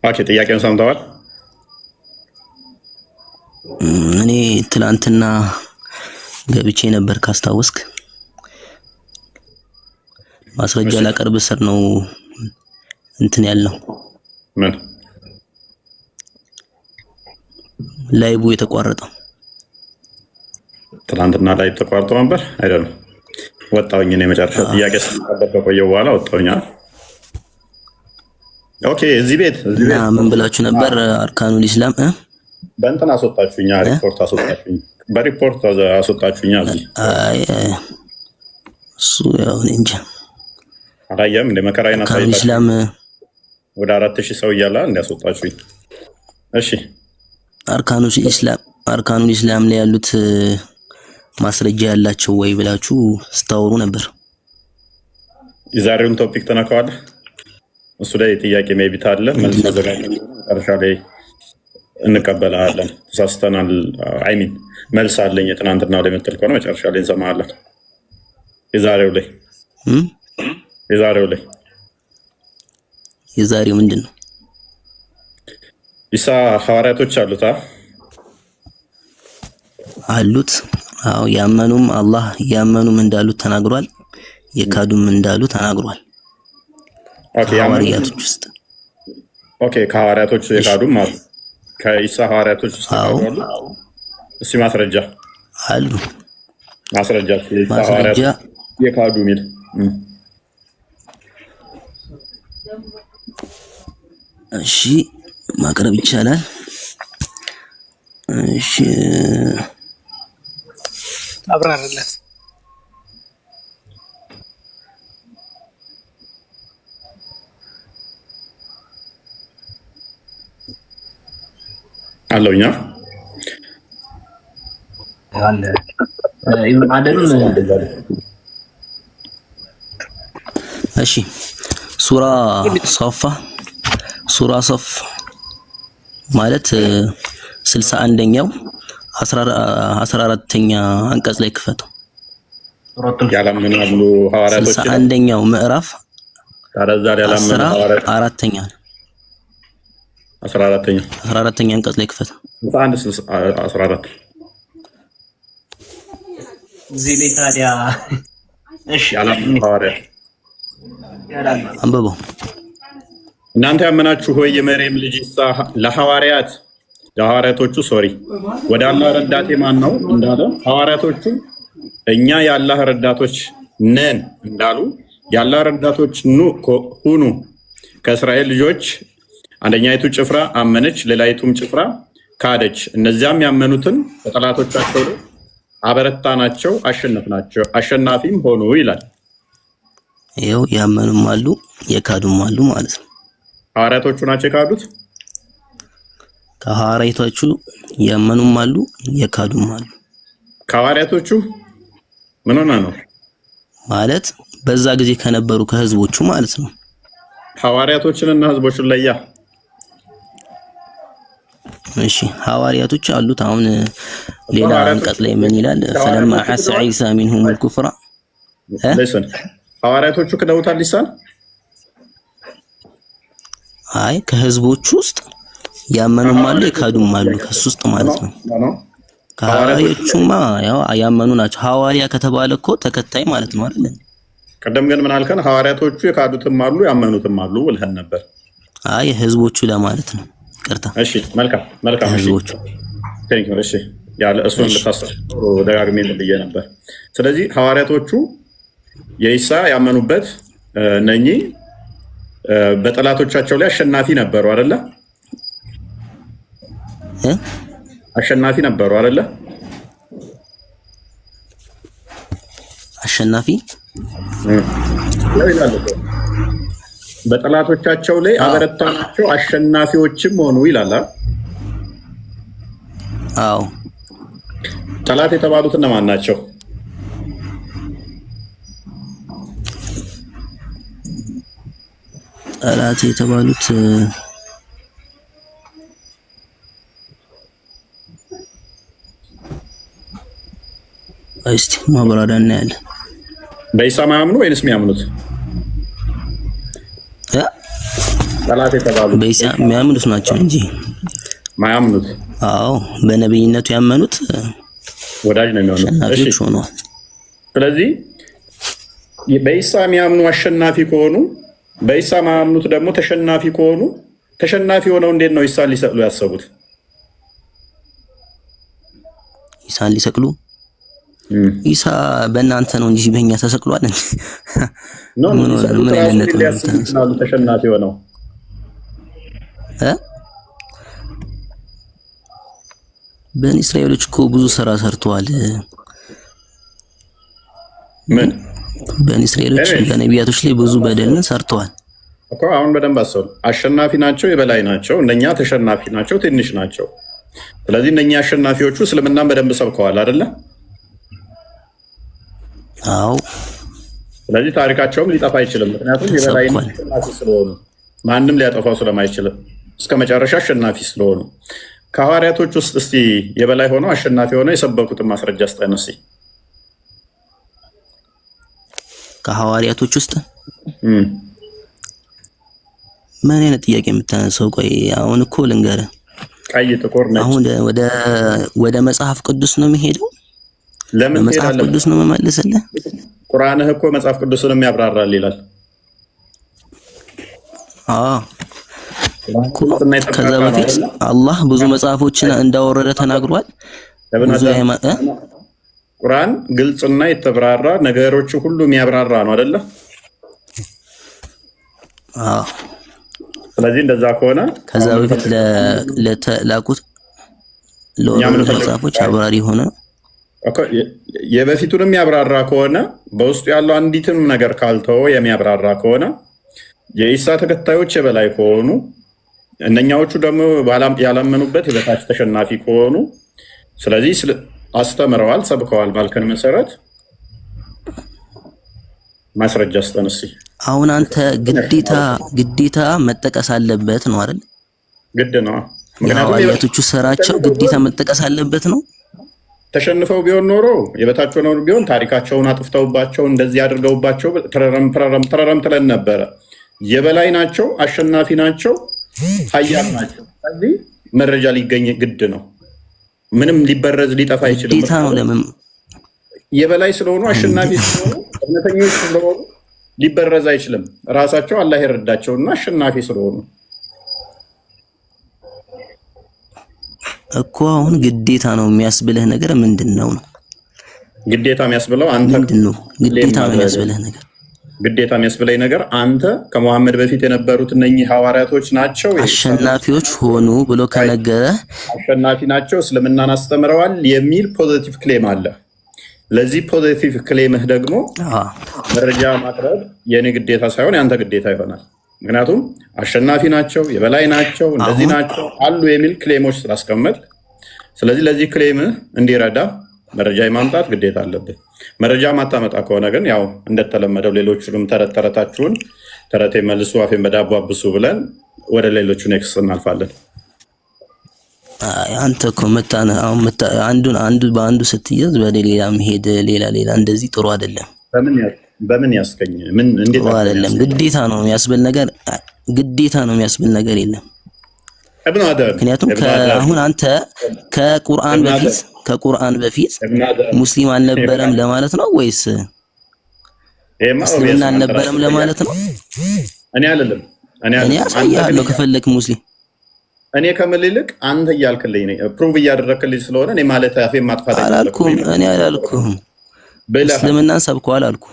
Speaker 1: ኦኬ ጥያቄውን ሰምተዋል?
Speaker 13: እኔ ትላንትና ገብቼ ነበር ካስታወስክ። ማስረጃ ላቀርብ ስር ነው እንትን ያለው
Speaker 1: ምን
Speaker 13: ላይቡ የተቋረጠው።
Speaker 1: ትናንትና ላይብ ተቋርጦ ነበር አይደለም? ወጣሁኝ። እኔ መጨረሻ ጥያቄ ስለተቀበለ ከቆየሁ በኋላ ወጣሁኝ። ኦኬ እዚህ ቤት
Speaker 13: ምን ብላችሁ ነበር? አርካኑል ኢስላም
Speaker 1: በእንትን አስወጣችሁኛ፣ ሪፖርት አስወጣችሁኝ፣ በሪፖርት አስወጣችሁኛ። እዚህ
Speaker 13: አይ እሱ ያው እንጃ
Speaker 1: አላየም እንደ መከራዬን
Speaker 13: አርካኑል ኢስላም
Speaker 1: ወደ 4000 ሰው እያለ እንዲያስወጣችሁኝ። እሺ አርካኑል ኢስላም ላይ ያሉት ማስረጃ ያላቸው ወይ ብላችሁ ስታወሩ ነበር። የዛሬውን ቶፒክ ተነካዋለህ? እሱ ላይ ጥያቄ ሜቢ ታለ መልስ ተዘጋጅተን መጨረሻ ላይ እንቀበላለን። ተሳስተናል አይሚን መልስ አለኝ የትናንትናው ላይ የምትል ከሆነ መጨረሻ ላይ እንሰማለን።
Speaker 13: የዛሬው ምንድን ነው?
Speaker 1: ኢሳ ሐዋርያቶች አሉት አሉት።
Speaker 13: አዎ ያመኑም አላህ ያመኑም እንዳሉት ተናግሯል፣ የካዱም እንዳሉ ተናግሯል።
Speaker 1: ኦኬ ሐዋርያቶች ውስጥ ከሐዋርያቶች የካዱም አሉ። ከኢሳ ሐዋርያቶች ውስጥ ተናግሯል። እሺ ማስረጃ
Speaker 13: አሉ
Speaker 1: ማስረጃ
Speaker 13: ማስረጃ
Speaker 1: የካዱ ሚል
Speaker 13: እሺ ማቅረብ ይቻላል። እሺ
Speaker 11: አብራራለት።
Speaker 1: አለውኛ
Speaker 2: አለ አይደል?
Speaker 13: እሺ ሱራ ሶፍ ማለት 61ኛው 14ኛ አንቀጽ ላይ ክፈተው።
Speaker 1: ያላመኑ ሐዋርያቶች
Speaker 13: 61ኛው ምዕራፍ
Speaker 1: ታረዛር ያላመኑ ሐዋርያቶች
Speaker 13: 4ኛ 14ኛ አንቀጽ ላይ ክፈተው።
Speaker 1: 14
Speaker 2: እዚህ ላይ ታዲያ እሺ
Speaker 1: ያላመኑ ሐዋርያት
Speaker 13: አንብበው።
Speaker 1: እናንተ ያመናችሁ ሆይ የመርየም ልጅ ኢሳ ለሐዋርያቶቹ ወደ አላህ ረዳቴ ማን ነው እንዳለ ሐዋርያቶቹ እኛ የአላህ ረዳቶች ነን እንዳሉ የአላህ ረዳቶች ሁኑ። ከእስራኤል ልጆች አንደኛይቱ ጭፍራ አመነች፣ ሌላይቱም ጭፍራ ካደች። እነዚያም ያመኑትን በጠላቶቻቸው ላይ አበረታናቸው፣ አሸናፊም ሆኑ ይላል።
Speaker 13: ይኸው ያመኑም አሉ የካዱም አሉ ማለት ነው።
Speaker 1: ሐዋርያቶቹ ናቸው የካዱት።
Speaker 13: ከሐዋርያቶቹ ያመኑም አሉ የካዱም አሉ።
Speaker 1: ከሐዋርያቶቹ ምን ሆነ ነው
Speaker 13: ማለት በዛ ጊዜ ከነበሩ ከህዝቦቹ ማለት ነው።
Speaker 1: ሐዋርያቶችንና ህዝቦቹን ለያ።
Speaker 13: እሺ ሐዋርያቶች አሉት። አሁን ሌላ አንቀጽ ላይ ምን ይላል? ፈለማ ሐሰ ዒሳ ሚንሁም الكفر
Speaker 1: ለሰን ሐዋርያቶቹ ክደውታል ሊሳን
Speaker 13: አይ ከህዝቦቹ ውስጥ ያመኑም አሉ የካዱም አሉ ከሱ ውስጥ ማለት ነው። ከሐዋርያዎቹማ ያው ያመኑ ናቸው። ሐዋርያ ከተባለ እኮ ተከታይ ማለት ነው አይደል?
Speaker 1: ቀደም ግን ምን አልከን? ሐዋርያቶቹ የካዱትም አሉ ያመኑትም አሉ ብለህን ነበር።
Speaker 13: አይ ህዝቦቹ ለማለት ነው። ይቅርታ።
Speaker 1: እሺ መልካም
Speaker 13: ህዝቦቹ
Speaker 1: ቴንክ ዩ። እሺ ያለ እሱን ልታስብ ደጋግሜ ልብዬ ነበር። ስለዚህ ሐዋርያቶቹ የኢሳ ያመኑበት እነኚህ በጠላቶቻቸው ላይ አሸናፊ ነበሩ አይደለ? አሸናፊ ነበሩ አይደለ?
Speaker 13: አሸናፊ
Speaker 1: በጠላቶቻቸው ላይ አበረታናቸው አሸናፊዎችም ሆኑ ይላል።
Speaker 13: አዎ
Speaker 1: ጠላት የተባሉት እነማን ናቸው?
Speaker 13: ጠላት የተባሉት እስቲ ማብራሪያ እናያለን።
Speaker 1: በኢሳ ማያምኑ ወይንስ የሚያምኑት? ጠላት የተባሉት
Speaker 13: በኢሳ የሚያምኑት ናቸው እንጂ
Speaker 1: ማያምኑት።
Speaker 13: አዎ በነብይነቱ ያመኑት
Speaker 1: ወዳጅ ነው የሚሆኑት። እሺ
Speaker 13: ሆነዋል።
Speaker 1: ስለዚህ በኢሳ የሚያምኑ አሸናፊ ከሆኑ በኢሳ ማያምኑት ደግሞ ተሸናፊ ከሆኑ ተሸናፊ ሆነው እንዴት ነው ኢሳን ሊሰቅሉ ያሰቡት?
Speaker 13: ኢሳን ሊሰቅሉ ኢሳ በእናንተ ነው እንጂ በእኛ ተሰቅሏል እንዴ? ምን አይነት ነው
Speaker 1: ተሸናፊ ሆነው
Speaker 13: በኒ እስራኤሎች እኮ ብዙ ስራ ሰርተዋል።
Speaker 1: ምን
Speaker 13: በኒ እስራኤሎች በነቢያቶች ላይ ብዙ በደልን ሰርተዋል
Speaker 1: እኮ። አሁን በደንብ አሰሉ። አሸናፊ ናቸው፣ የበላይ ናቸው። እነኛ ተሸናፊ ናቸው፣ ትንሽ ናቸው። ስለዚህ እነኛ አሸናፊዎቹ እስልምናን በደንብ ሰብከዋል አይደለ?
Speaker 13: አዎ።
Speaker 1: ስለዚህ ታሪካቸውም ሊጠፋ አይችልም። ምክንያቱም የበላይ አሸናፊ ስለሆኑ ማንም ሊያጠፋው ስለማይችል እስከ መጨረሻ አሸናፊ ስለሆኑ። ከሐዋርያቶች ውስጥ እስቲ የበላይ ሆነው አሸናፊ ሆነው የሰበኩትን ማስረጃ ስጠን እስቲ።
Speaker 13: ከሐዋርያቶች ውስጥ ምን አይነት ጥያቄ የምታነሳው? ቆይ አሁን እኮ ልንገርህ።
Speaker 1: ቀይ ጥቁር ነጭ።
Speaker 13: አሁን ወደ መጽሐፍ ቅዱስ ነው የሚሄደው።
Speaker 1: ለምን
Speaker 13: መጽሐፍ ቅዱስ ነው መመለስልህ?
Speaker 1: ቁርአንህ እኮ መጽሐፍ ቅዱስንም ያብራራል ይላል።
Speaker 13: ከዛ በፊት አላህ ብዙ መጽሐፎችን እንዳወረደ ተናግሯል።
Speaker 1: ቁርአን ግልጽና የተብራራ ነገሮች ሁሉ የሚያብራራ ነው አይደለ?
Speaker 13: አዎ።
Speaker 1: ስለዚህ እንደዛ ከሆነ
Speaker 13: ከዛ በፊት ለተላኩት ለወረዱ መጽሐፎች አብራሪ ሆነ
Speaker 1: የበፊቱንም ያብራራ ከሆነ በውስጡ ያለው አንዲትም ነገር ካልተወ የሚያብራራ ከሆነ የኢሳ ተከታዮች የበላይ ከሆኑ እነኛዎቹ ደግሞ ያላመኑበት የበታች ተሸናፊ ከሆኑ ስለዚህ አስተምረዋል፣ ሰብከዋል ባልከን መሰረት ማስረጃ አስተነሲ።
Speaker 13: አሁን አንተ ግዴታ መጠቀስ አለበት ነው አይደል?
Speaker 1: ግድ ነው።
Speaker 13: ምክንያቱም አያቶቹ ስራቸው ግዴታ መጠቀስ አለበት ነው።
Speaker 1: ተሸንፈው ቢሆን ኖሮ የበታች ሆነው ቢሆን ታሪካቸውን አጥፍተውባቸው እንደዚህ አድርገውባቸው ተረረም ትለን ነበረ። የበላይ ናቸው፣ አሸናፊ ናቸው፣ ኃያል ናቸው። ስለዚህ መረጃ ሊገኝ ግድ ነው። ምንም ሊበረዝ ሊጠፋ አይችልም።
Speaker 13: ግዴታ ነው። ለምን?
Speaker 1: የበላይ ስለሆኑ አሸናፊ ስለሆኑ እውነተኞች ስለሆኑ ሊበረዝ አይችልም። ራሳቸው አላህ ይረዳቸውና አሸናፊ ስለሆኑ
Speaker 13: እኮ አሁን ግዴታ ነው የሚያስብልህ ነገር ምንድነው ነው?
Speaker 1: ግዴታ የሚያስብለው አንተ
Speaker 13: ምንድነው? ግዴታ ነው የሚያስብልህ ነገር
Speaker 1: ግዴታ የሚያስብለኝ ነገር አንተ ከመሐመድ በፊት የነበሩት እነኚህ ሐዋርያቶች ናቸው
Speaker 13: አሸናፊዎች ሆኑ ብሎ ከነገረ
Speaker 1: አሸናፊ ናቸው፣ እስልምናን አስተምረዋል የሚል ፖዚቲቭ ክሌም አለ። ለዚህ ፖዚቲቭ ክሌምህ ደግሞ መረጃ ማቅረብ የኔ ግዴታ ሳይሆን ያንተ ግዴታ ይሆናል። ምክንያቱም አሸናፊ ናቸው፣ የበላይ ናቸው፣ እንደዚህ ናቸው አሉ የሚል ክሌሞች ስላስቀመጥ፣ ስለዚህ ለዚህ ክሌምህ እንዲረዳ መረጃ የማምጣት ግዴታ አለብህ። መረጃ ማታመጣ ከሆነ ግን ያው እንደተለመደው ሌሎቹንም ተረታችሁን ተረቴ መልሱ አፌን በዳቦ አብሱ ብለን ወደ ሌሎቹ ኔክስት እናልፋለን።
Speaker 13: አንተ እኮ አንዱ በአንዱ ስትይዝ በሌላ መሄድ ሌላ እንደዚህ ጥሩ አይደለም።
Speaker 1: በምን ያስገኝ ምን እንዴት
Speaker 13: አይደለም? ግዴታ ነው የሚያስብል ነገር የለም። ምክንያቱም አሁን አንተ ከቁርአን በፊት ሙስሊም አልነበረም ለማለት ነው ወይስ እስልምና አልነበረም ለማለት ነው?
Speaker 1: እኔ አይደለም
Speaker 13: እኔ አሳያለሁ ከፈለክ ሙስሊም
Speaker 1: እኔ ከምልልቅ አንተ እያልክልኝ ነው ፕሩቭ እያደረክልኝ ስለሆነ እኔ ማለት አፌ ማጥፋት
Speaker 13: አላልኩም። እኔ አላልኩም እስልምናን ሰብከዋል አልኩ።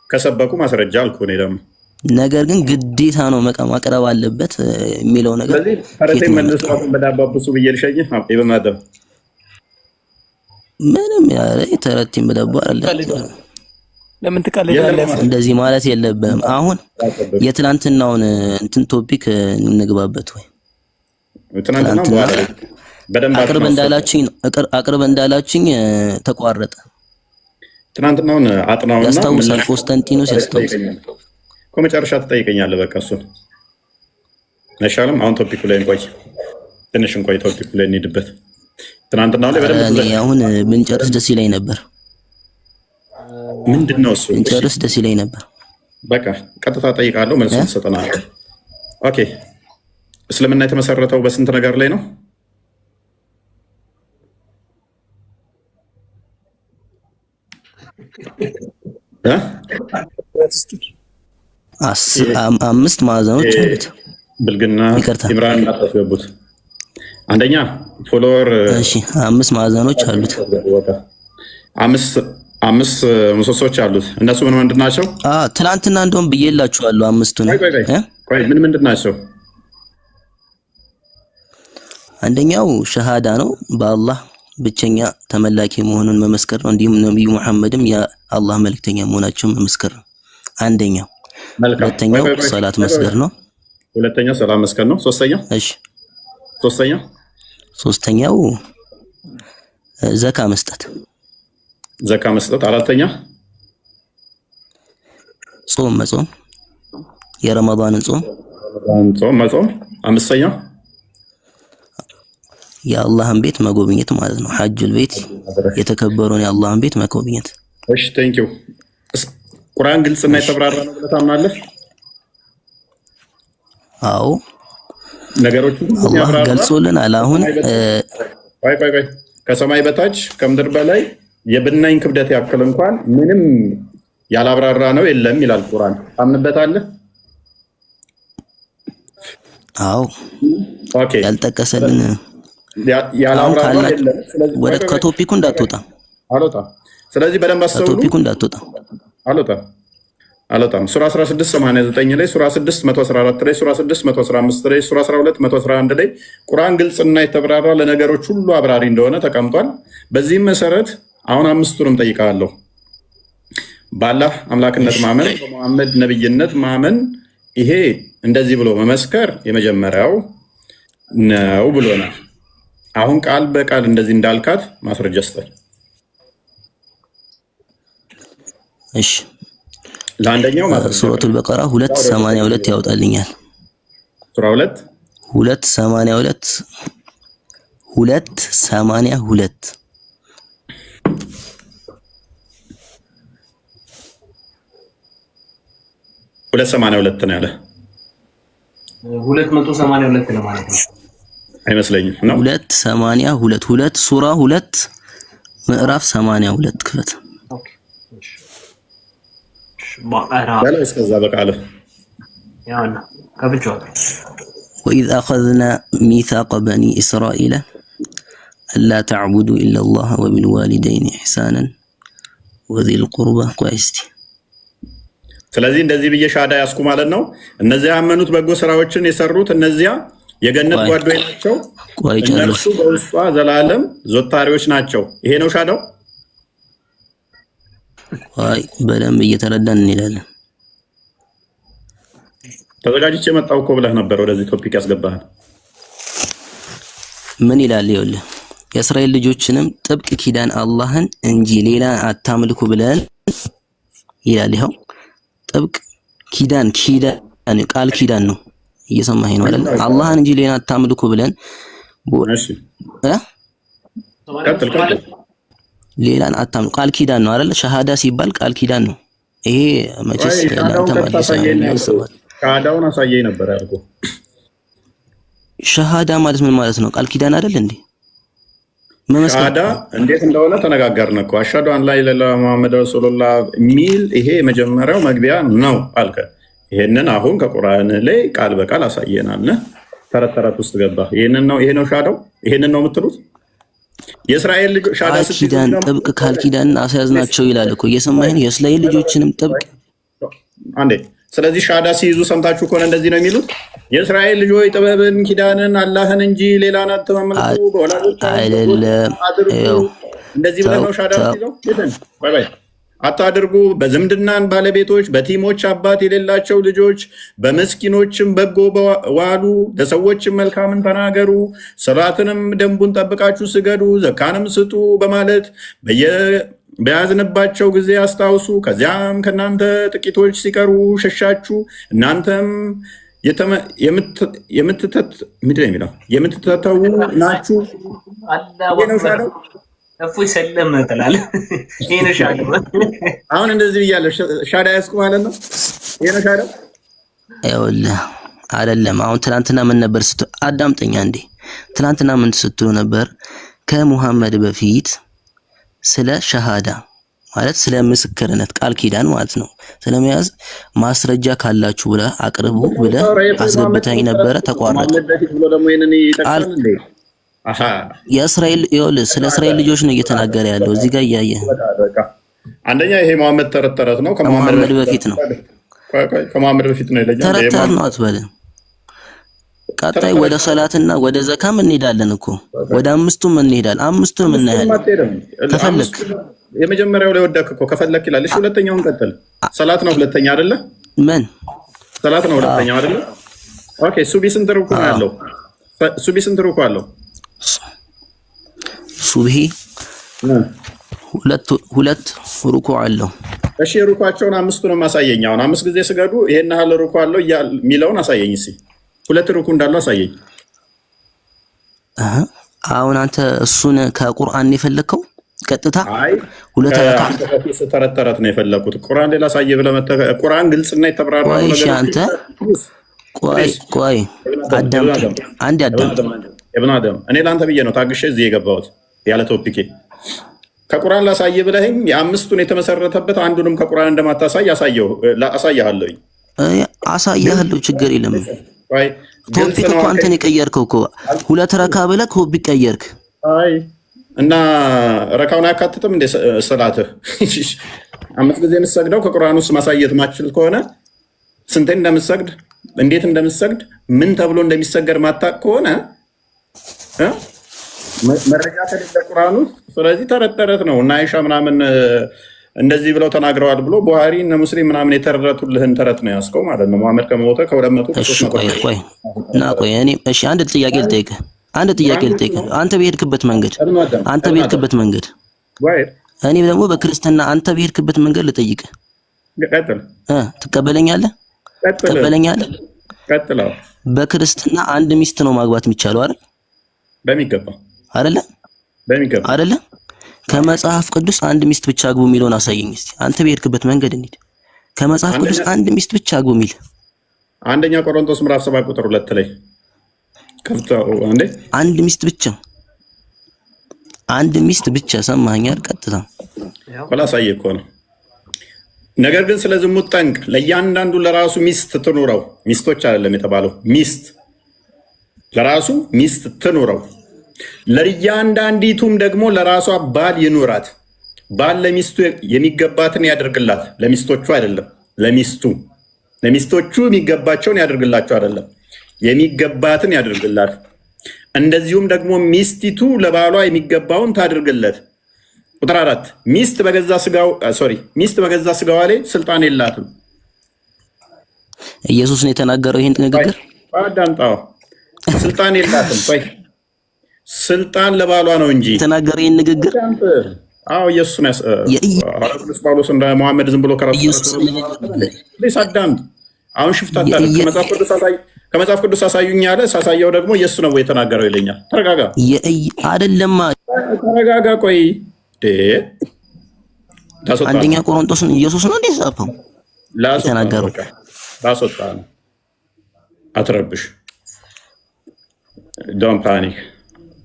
Speaker 1: ከሰበኩ ማስረጃ አልኩ። እኔ ደግሞ
Speaker 13: ነገር ግን ግዴታ ነው ማቅረብ አለበት የሚለው ነገር
Speaker 1: ስለዚህ ፈረቴ መልሶ በዳባብሱ ብየልሸኝ አብጤ በማደብ
Speaker 13: ምንም ያለ ተረቲም በዳባ አይደለም።
Speaker 11: ለምን ትቀልዳለህ?
Speaker 13: እንደዚህ ማለት የለብህም። አሁን የትላንትናውን እንትን ቶፒክ እንግባበት ወይ ትላንትና አቅርብ እንዳላችኝ ተቋረጠ።
Speaker 1: ትናንትናውን አጥናውና
Speaker 13: ያስታውሳል። ኮንስታንቲኖስ ያስታውሳል
Speaker 1: እኮ መጨረሻ ትጠይቀኛለህ። በቃ እሱ አይሻልም? አሁን ቶፒኩ ላይ እንቆይ፣ ትንሽ እንቆይ፣ ቶፒኩ ላይ እንሂድበት። ትናንትናው ላይ በደንብ
Speaker 13: አሁን ብንጨርስ ደስ ይለኝ ነበር።
Speaker 1: ምንድነው እሱ?
Speaker 13: ብንጨርስ ደስ ይለኝ ነበር።
Speaker 1: በቃ ቀጥታ ጠይቃለሁ፣ መልሱን ትሰጠናለህ። ኦኬ። እስልምና የተመሰረተው በስንት ነገር ላይ ነው?
Speaker 13: አምስት ማዕዘኖች አሉት።
Speaker 1: ብልግና ኢምራን እንዳታስገቡት። አንደኛ ፎሎወር።
Speaker 13: እሺ፣ አምስት ማዕዘኖች አሉት።
Speaker 1: አምስት ምሰሶች አሉት። እነሱ ምን ምንድን ናቸው?
Speaker 13: ትናንትና እንደውም ብዬላችኋለሁ አምስቱን።
Speaker 1: ቆይ ምን ምንድን ናቸው?
Speaker 13: አንደኛው ሸሃዳ ነው፣ በአላህ ብቸኛ ተመላኪ መሆኑን መመስከር ነው። እንዲሁም ነብዩ መሐመድም የአላህ መልእክተኛ መሆናቸውን መመስከር ነው አንደኛው። ሁለተኛው ሰላት መስገድ ነው።
Speaker 1: ሁለተኛው ሰላት መስገድ ነው። ሶስተኛው
Speaker 13: ሶስተኛው ዘካ መስጠት።
Speaker 1: አራተኛ
Speaker 13: ጾም መጾም፣ የረመዳንን ጾም
Speaker 1: መጾም። አምስተኛው
Speaker 13: የአላህን ቤት መጎብኘት ማለት ነው። ሐጁል ቤት የተከበረውን የአላህን ቤት መጎብኘት።
Speaker 1: እሺ ቴንክ ዩ። ቁርአን ግልጽና የተብራራ ነው ብለህ ታምናለህ?
Speaker 13: አዎ
Speaker 1: ነገሮቹ
Speaker 13: አላህ ገልጾልናል። አሁን
Speaker 1: ቆይ ከሰማይ በታች ከምድር በላይ የብናኝ ክብደት ያክል እንኳን ምንም ያላብራራ ነው የለም ይላል ቁርአን። ታምንበታለህ?
Speaker 13: አዎ
Speaker 1: ኦኬ።
Speaker 13: ያልጠቀሰልን
Speaker 1: ያላብራራ የለም።
Speaker 13: ወደ ከቶፒኩ እንዳትወጣ
Speaker 1: አልወጣም። ስለዚህ በደንብ አስተውሉ።
Speaker 13: ቶፒኩ እንዳትወጣ።
Speaker 1: አልወጣም። ሱራ 1689 ላይ፣ ሱራ 614 ላይ፣ ሱራ 615 ላይ፣ ሱራ 1211 ላይ ቁርአን ግልጽና የተብራራ ለነገሮች ሁሉ አብራሪ እንደሆነ ተቀምጧል። በዚህም መሰረት አሁን አምስቱንም ጠይቃለሁ። በአላህ አምላክነት ማመን፣ በሙሐመድ ነብይነት ማመን፣ ይሄ እንደዚህ ብሎ መመስከር የመጀመሪያው ነው ብሎናል። አሁን ቃል በቃል እንደዚህ እንዳልካት ማስረጃ ስጠኝ።
Speaker 13: እሺ
Speaker 1: ለአንደኛው
Speaker 13: ሱረቱል በቀራ 282 ያወጣልኛል።
Speaker 1: ሱራ 2
Speaker 13: 282
Speaker 1: 282 ነው ያለ
Speaker 2: 282 ነው ማለት ነው
Speaker 1: አይመስለኝም። ነው
Speaker 13: 282 2 ሱራ 2 ምዕራፍ 82 ክፈት።
Speaker 1: በለው እስከዛ በቃለ
Speaker 2: ያውና ከብቻው
Speaker 13: وإذ أخذنا ميثاق بني إسرائيل ألا تعبدوا إلا الله وبالوالدين إحسانا وذي القربى كويستي
Speaker 1: ስለዚህ እንደዚህ ብዬ ሻዳ ያስኩ ማለት ነው። እነዚያ ያመኑት በጎ ስራዎችን የሰሩት እነዚያ የገነት ጓዶች ናቸው። እነሱ በውስጧ ዘላለም ዞታሪዎች ናቸው። ይሄ ነው ሻዳው።
Speaker 13: አይ በደንብ እየተረዳን እንሄዳለን።
Speaker 1: ተዘጋጅቼ መጣሁ እኮ ብለህ ነበር ወደዚህ ቶፒክ ያስገባሃል።
Speaker 13: ምን ይላል? ይኸውልህ የእስራኤል ልጆችንም ጥብቅ ኪዳን አላህን እንጂ ሌላ አታምልኩ ብለን ይላል። ይኸው ጥብቅ ኪዳን ቃል ኪዳን ነው። እየሰማኸኝ ነው አይደል? አላህን እንጂ ሌላ አታምልኩ ብለን ሌላን አታምልኩ ቃል ኪዳን ነው አይደል? ሸሃዳ ሲባል ቃል ኪዳን ነው። ይሄ መቼስ ለአንተ ማለት ነው።
Speaker 1: ሻሃዳውን አሳየኝ ነበር ያልኩህ።
Speaker 13: ሸሃዳ ማለት ምን ማለት ነው? ቃል ኪዳን አይደል እንዴ?
Speaker 1: ሻሃዳ እንዴት እንደሆነ ተነጋገርን እኮ። አሽሀዱ አን ላ ኢላሀ ኢለላህ ሙሐመድ ረሱሉላህ ሚል ይሄ የመጀመሪያው መግቢያ ነው አልከ። ይሄንን አሁን ከቁርአን ላይ ቃል በቃል አሳየናል። ተረት ተረት ውስጥ ገባ። ይሄ ነው ሻሃዳው። ይሄንን ነው የምትሉት? የእስራኤል ልጅ ሻሃዳ
Speaker 13: ኪዳን ጥብቅ ቃል ኪዳን አስያዝናቸው ይላል እኮ። እየሰማኸኝ? የእስራኤል ልጆችንም ጥብቅ
Speaker 1: አንዴ። ስለዚህ ሻሃዳ ሲይዙ ሰምታችሁ ከሆነ እንደዚህ ነው የሚሉት፣ የእስራኤል ልጆች ጥበብን ኪዳንን አላህን እንጂ ሌላን አትመልኩ በወላጆቻችሁ
Speaker 13: አይደለም።
Speaker 1: እንደዚህ ብለህ ነው ሻሃዳ ሲይዘው ባይ አታድርጉ። በዝምድናን ባለቤቶች፣ በቲሞች አባት የሌላቸው ልጆች፣ በምስኪኖችም በጎ ዋሉ፣ ለሰዎችም መልካምን ተናገሩ፣ ሰላትንም ደንቡን ጠብቃችሁ ስገዱ፣ ዘካንም ስጡ በማለት በያዝንባቸው ጊዜ አስታውሱ። ከዚያም ከእናንተ ጥቂቶች ሲቀሩ ሸሻችሁ፣ እናንተም የምትተተው ናችሁ።
Speaker 2: እፎይ ሰለም ትላለህ። ይሄ ነው ሻዳ።
Speaker 1: አሁን እንደዚህ ብያለሁ። ሻዳ ያስኩ ማለት ነው። ይሄ ነው ሻዳ።
Speaker 13: ይኸውልህ አይደለም። አሁን ትናንትና ምን ነበር ስትሉ አዳምጠኛ እንዴ። ትናንትና ምን ስትሉ ነበር? ከሙሐመድ በፊት ስለ ሸሃዳ ማለት ስለ ምስክርነት ቃል ኪዳን ማለት ነው ስለመያዝ ማስረጃ ካላችሁ ብለህ አቅርቡ ብለህ አስገብተኝ ነበረ። ተቋረጠ። የእስራኤል ይኸውልህ ስለ እስራኤል ልጆች ነው እየተናገረ ያለው እዚህ ጋር እያየህ።
Speaker 1: አንደኛ ይሄ መሐመድ ተረት ነው።
Speaker 13: ከመሐመድ በፊት ነው።
Speaker 1: ከመሐመድ በፊት ነው ይለኛል።
Speaker 13: ተረት ነው አትበል። ቀጣይ ወደ ሰላትና ወደ ዘካም እንሄዳለን እኮ ወደ አምስቱም እንሄዳለን። አምስቱም እናያለን ከፈለክ።
Speaker 1: የመጀመሪያው ላይ ወደክ እኮ ከፈለክ ይላል። እሺ ሁለተኛውን ቀጥል። ሰላት ነው ሁለተኛ አይደለ?
Speaker 13: ምን
Speaker 1: ሰላት ነው ሁለተኛው አይደለ? ኦኬ ሱቢ ስንት ሩኩ ነው ያለው? ሱቢ ስንት ሩኩ አለው?
Speaker 13: ሱብሂ ሁለት ሩኩ አለው።
Speaker 1: እሺ ሩኩአቸውን አምስቱንም አሳየኝ። አሁን 5 ጊዜ ስገዱ ይሄን ያህል ሩኩ አለው የሚለውን አሳየኝ እስኪ። ሁለት ሩኩ እንዳለው አሳየኝ።
Speaker 13: አሁን አንተ እሱን ከቁርአን የፈለከው ቀጥታ ሁለት
Speaker 1: ተረት ነው የፈለኩት። ቁርአን ሌላ ሳየ ብለህ ቁርአን ግልጽና የተብራራ ነው ነገር።
Speaker 13: አንተ ቆይ አዳምጥ፣ አንድ አዳምጥ።
Speaker 1: ኢብኑ አደም እኔ ላንተ ብዬ ነው ታግሼ እዚህ የገባሁት ያለ ቶፒኬ። ከቁርአን ላሳየ ብለህኝ የአምስቱን የተመሰረተበት አንዱንም ከቁርአን እንደማታሳይ አሳያለሁ። ችግር የለም። ቶፒክ
Speaker 13: እኮ አንተን የቀየርከው እኮ ሁለት ረካ ብለህ ቶፒክ ቀየርክ።
Speaker 1: እና ረካውን አያካትትም እንደ ሰላትህ 5 ጊዜ የምትሰግደው ከቁርአን ውስጥ ማሳየት ማችል ከሆነ ስንቴ እንደምትሰግድ እንዴት እንደምትሰግድ ምን ተብሎ እንደሚሰገድ ማታቅ ከሆነ መረጃ ከሌለ ቁርአን ውስጥ ስለዚህ ተረት ነው እና አይሻ ምናምን እንደዚህ ብለው ተናግረዋል ብሎ ቡሃሪ እና ሙስሊም ምናምን የተረቱልህን ተረት ነው ያስከው ማለት ነው። መሐመድ ከሞተ ከ200
Speaker 13: እሺ አንድ ጥያቄ ልጠይቅህ። አንተ በሄድክበት መንገድ እኔ ደግሞ በክርስትና አንተ በሄድክበት መንገድ ልጠይቅህ። ትቀበለኛለህ? ቀጥለው። በክርስትና አንድ ሚስት ነው ማግባት የሚቻለው አይደል?
Speaker 1: በሚገባ
Speaker 13: አይደለ? ከመጽሐፍ ቅዱስ አንድ ሚስት ብቻ አግቡ የሚለውን አሳየኝ እስቲ። አንተ በሄድክበት መንገድ እንሂድ። ከመጽሐፍ ቅዱስ አንድ ሚስት ብቻ አግቡ የሚል
Speaker 1: አንደኛ ቆሮንቶስ ምዕራፍ 7 ቁጥር 2 ላይ ከፍተው እንዴ አንድ ሚስት ብቻ ሰማኸኝ አይደል? ቀጥታ ወላሳየ እኮ ነው። ነገር ግን ስለ ዝሙት ጠንቅ ለእያንዳንዱ ለራሱ ሚስት ትኑረው። ሚስቶች አይደለም የተባለው ሚስት ለራሱ ሚስት ትኑረው። ለእያንዳንዲቱም ደግሞ ለራሷ ባል ይኑራት። ባል ለሚስቱ የሚገባትን ያደርግላት። ለሚስቶቹ አይደለም፣ ለሚስቶቹ የሚገባቸውን ያደርግላቸው አይደለም፣ የሚገባትን ያደርግላት። እንደዚሁም ደግሞ ሚስቲቱ ለባሏ የሚገባውን ታድርግለት። ቁጥር 4 ሚስት በገዛ ስጋዋ ላይ ስልጣን የላትም።
Speaker 13: ኢየሱስ ነው የተናገረው ይሄን ንግግር።
Speaker 1: አዳምጣው። ስልጣን የላትም። ስልጣን ለባሏ ነው እንጂ
Speaker 13: የተናገረ ይሄን ንግግር።
Speaker 1: አዎ ኢየሱስ ነው ቅዱስ ጳውሎስ እንደ መሐመድ ዝም ብሎ ከራሱ አዳምጥ። አሁን ሽፍታ ከመጽሐፍ ቅዱስ አሳዩኝ ያለ ሳሳየው ደግሞ ኢየሱስ ነው የተናገረው ይለኛል። ተረጋጋ።
Speaker 13: አይደለማ
Speaker 1: ተረጋጋ። ቆይ
Speaker 13: አንደኛ ቆሮንቶስን ኢየሱስ ነው እንዴ ጻፈው የተናገረው?
Speaker 1: ላስወጣ ነው። አትረብሽ። ዶንት ፓኒክ።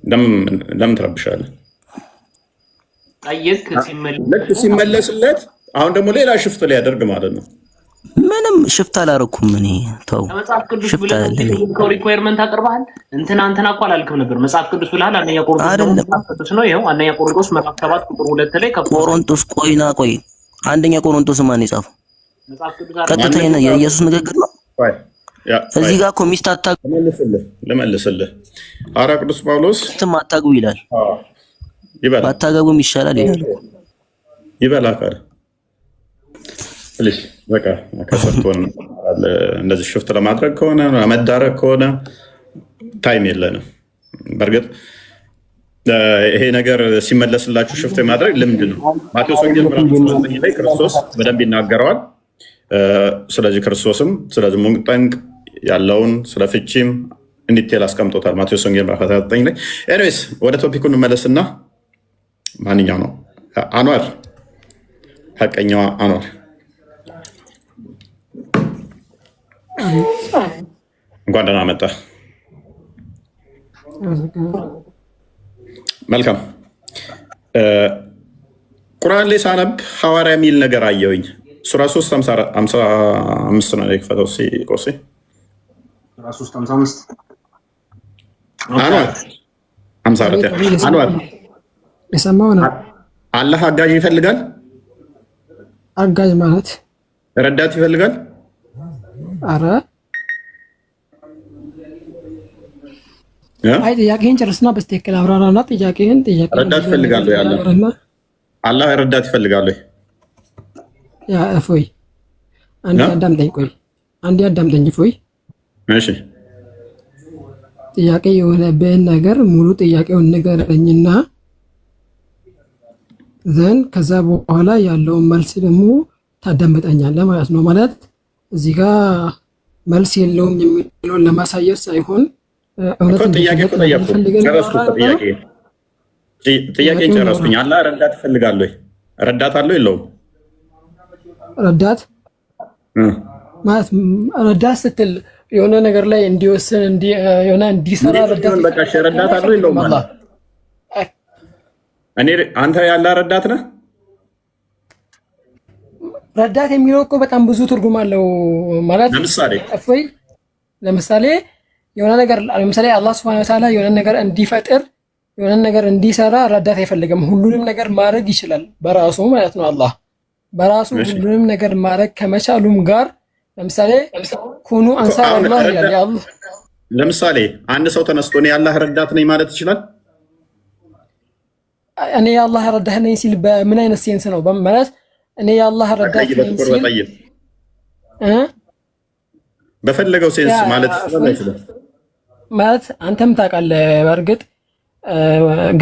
Speaker 1: ለምን ትረብሻለህ? ልክ ሲመለስለት አሁን ደግሞ ሌላ ሽፍት ሊያደርግ ማለት ነው።
Speaker 13: ምንም ሽፍት አላረኩም እኔ። ተው ሽፍት አይደለም።
Speaker 14: ሪኳየርመንት አቅርበሃል። እንትና እኮ አላልክም ነበር። መጽሐፍ ቅዱስ ብለሃል። አንደኛ ቆሮንቶስ ነው። ይኸው አንደኛ ቆሮንቶስ ምዕራፍ 7 ቁጥር 2 ላይ
Speaker 13: ቆሮንቶስ ቆይ አንደኛ ቆሮንቶስ ማን የጻፈው? ቀጥታ የኢየሱስ ንግግር ነው። እዚህ ጋር እኮ ሚስት አታግቡ
Speaker 1: ልመልስልህ። ሐዋርያ ቅዱስ ጳውሎስ
Speaker 13: አታግቡ ይላል። አታገቡም ይሻላል ይላል።
Speaker 1: ይበላካል። በቃ ከሰርቶን እንደዚህ ሽፍት ለማድረግ ከሆነ ለመዳረግ ከሆነ ታይም የለንም። በእርግጥ ይሄ ነገር ሲመለስላችሁ ሽፍት የማድረግ ልምድ ነው። ማቴዎስ ወንጌል ምዕራፍ 19 ላይ ክርስቶስ በደንብ ይናገረዋል። ስለዚህ ክርስቶስም ስለ ዝሙት ጠንቅ ያለውን ስለ ፍቺም እንዲቴል አስቀምጦታል ማቴዎስ ወንጌል ምዕራፍ 19 ላይ። ኤኒዌይስ ወደ ቶፒኩ እንመለስና ማንኛው ነው አንዋር ሐቀኛዋ አንዋር እንኳን ደህና መጣ። መልካም። ቁርአን ላይ ሳነብ ሐዋርያ የሚል ነገር አየሁኝ። ሱራ 3:55 ነው የከፈተው። ቆሴ አንዋር 54 አንዋር
Speaker 15: የሰማው ነው።
Speaker 1: አላህ አጋዥ ይፈልጋል።
Speaker 15: አጋዥ ማለት
Speaker 1: ረዳት ይፈልጋል።
Speaker 15: አረ አይ ጥያቄህን ጨርስና በስተክል አብራራና ጥያቄህን
Speaker 1: ረዳት ይፈልጋል ያለ አላህ ረዳት ይፈልጋል።
Speaker 15: ያ እፎይ አንዴ አዳምጠኝ። ቆይ አንዴ አዳምጠኝ እፎይ።
Speaker 1: እሺ
Speaker 15: ጥያቄ የሆነብህን ነገር ሙሉ ጥያቄውን ንገረኝና ዘን ከዛ በኋላ ያለውን መልስ ደግሞ ታዳምጠኛለህ ማለት ነው። ማለት እዚህ ጋር መልስ የለውም የሚለውን ለማሳየት ሳይሆን
Speaker 1: ጥያቄ ጨረስኩኝ። አላህ ረዳት ይፈልጋል ወይ? ረዳት አለው የለውም?
Speaker 15: ረዳት ማለት ረዳት ስትል የሆነ ነገር ላይ እንዲወስን የሆነ እንዲሰራ
Speaker 1: ረዳት አለው የለውም? አንተ ያለ ረዳት ነህ?
Speaker 15: ረዳት የሚለው እኮ በጣም ብዙ ትርጉም አለው። ማለት ለምሳሌ የሆነ ነገር ለምሳሌ አላህ Subhanahu Wa Ta'ala የሆነ ነገር እንዲፈጥር የሆነ ነገር እንዲሰራ ረዳት አይፈልግም። ሁሉንም ነገር ማድረግ ይችላል በራሱ ማለት ነው። አላህ በራሱ ሁሉንም ነገር ማድረግ ከመቻሉም ጋር ለምሳሌ ኩኑ አንሳር አላህ ይላል። ያአላህ
Speaker 1: ለምሳሌ አንድ ሰው ተነስቶ እኔ የአላህ ረዳት ነኝ ማለት ይችላል?
Speaker 15: እኔ የአላህ ረዳት ነኝ ሲል በምን አይነት ሴንስ ነው ማለት? እኔ የአላህ ረዳት ነኝ ሲል
Speaker 1: በፈለገው ሴንስ ማለት ይችላል
Speaker 15: ማለት አንተም ታውቃለህ። በእርግጥ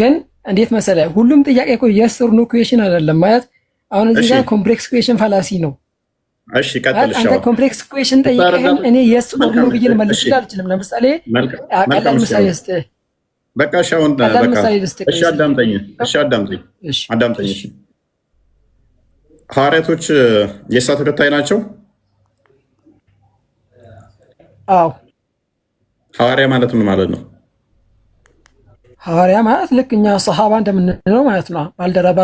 Speaker 15: ግን እንዴት መሰለህ ሁሉም ጥያቄ እኮ የስ ኦር ኖ ኩዌሽን አይደለም ማለት አሁን እዚህ ጋር ኮምፕሌክስ ኩዌሽን ፋላሲ ነው።
Speaker 1: እሺ ቀጥል።
Speaker 15: አንተ ኮምፕሌክስ ኩዌሽን ጠይቀኸኝ እኔ የስ ኦር ኖ ብዬ ልመልስ አልችልም። ለምሳሌ ቀላል ምሳሌ ልስጥህ።
Speaker 1: በቃ ሻውን በቃ እሺ አዳምጠኝ። እሺ ሐዋርያቶች የኢሳ ተከታይ ናቸው?
Speaker 15: አዎ።
Speaker 1: ሐዋርያ ማለት ምን ማለት ነው?
Speaker 15: ሐዋርያ ማለት ልክ እኛ ሰሃባ እንደምንለው ማለት ነው። ባልደረባ።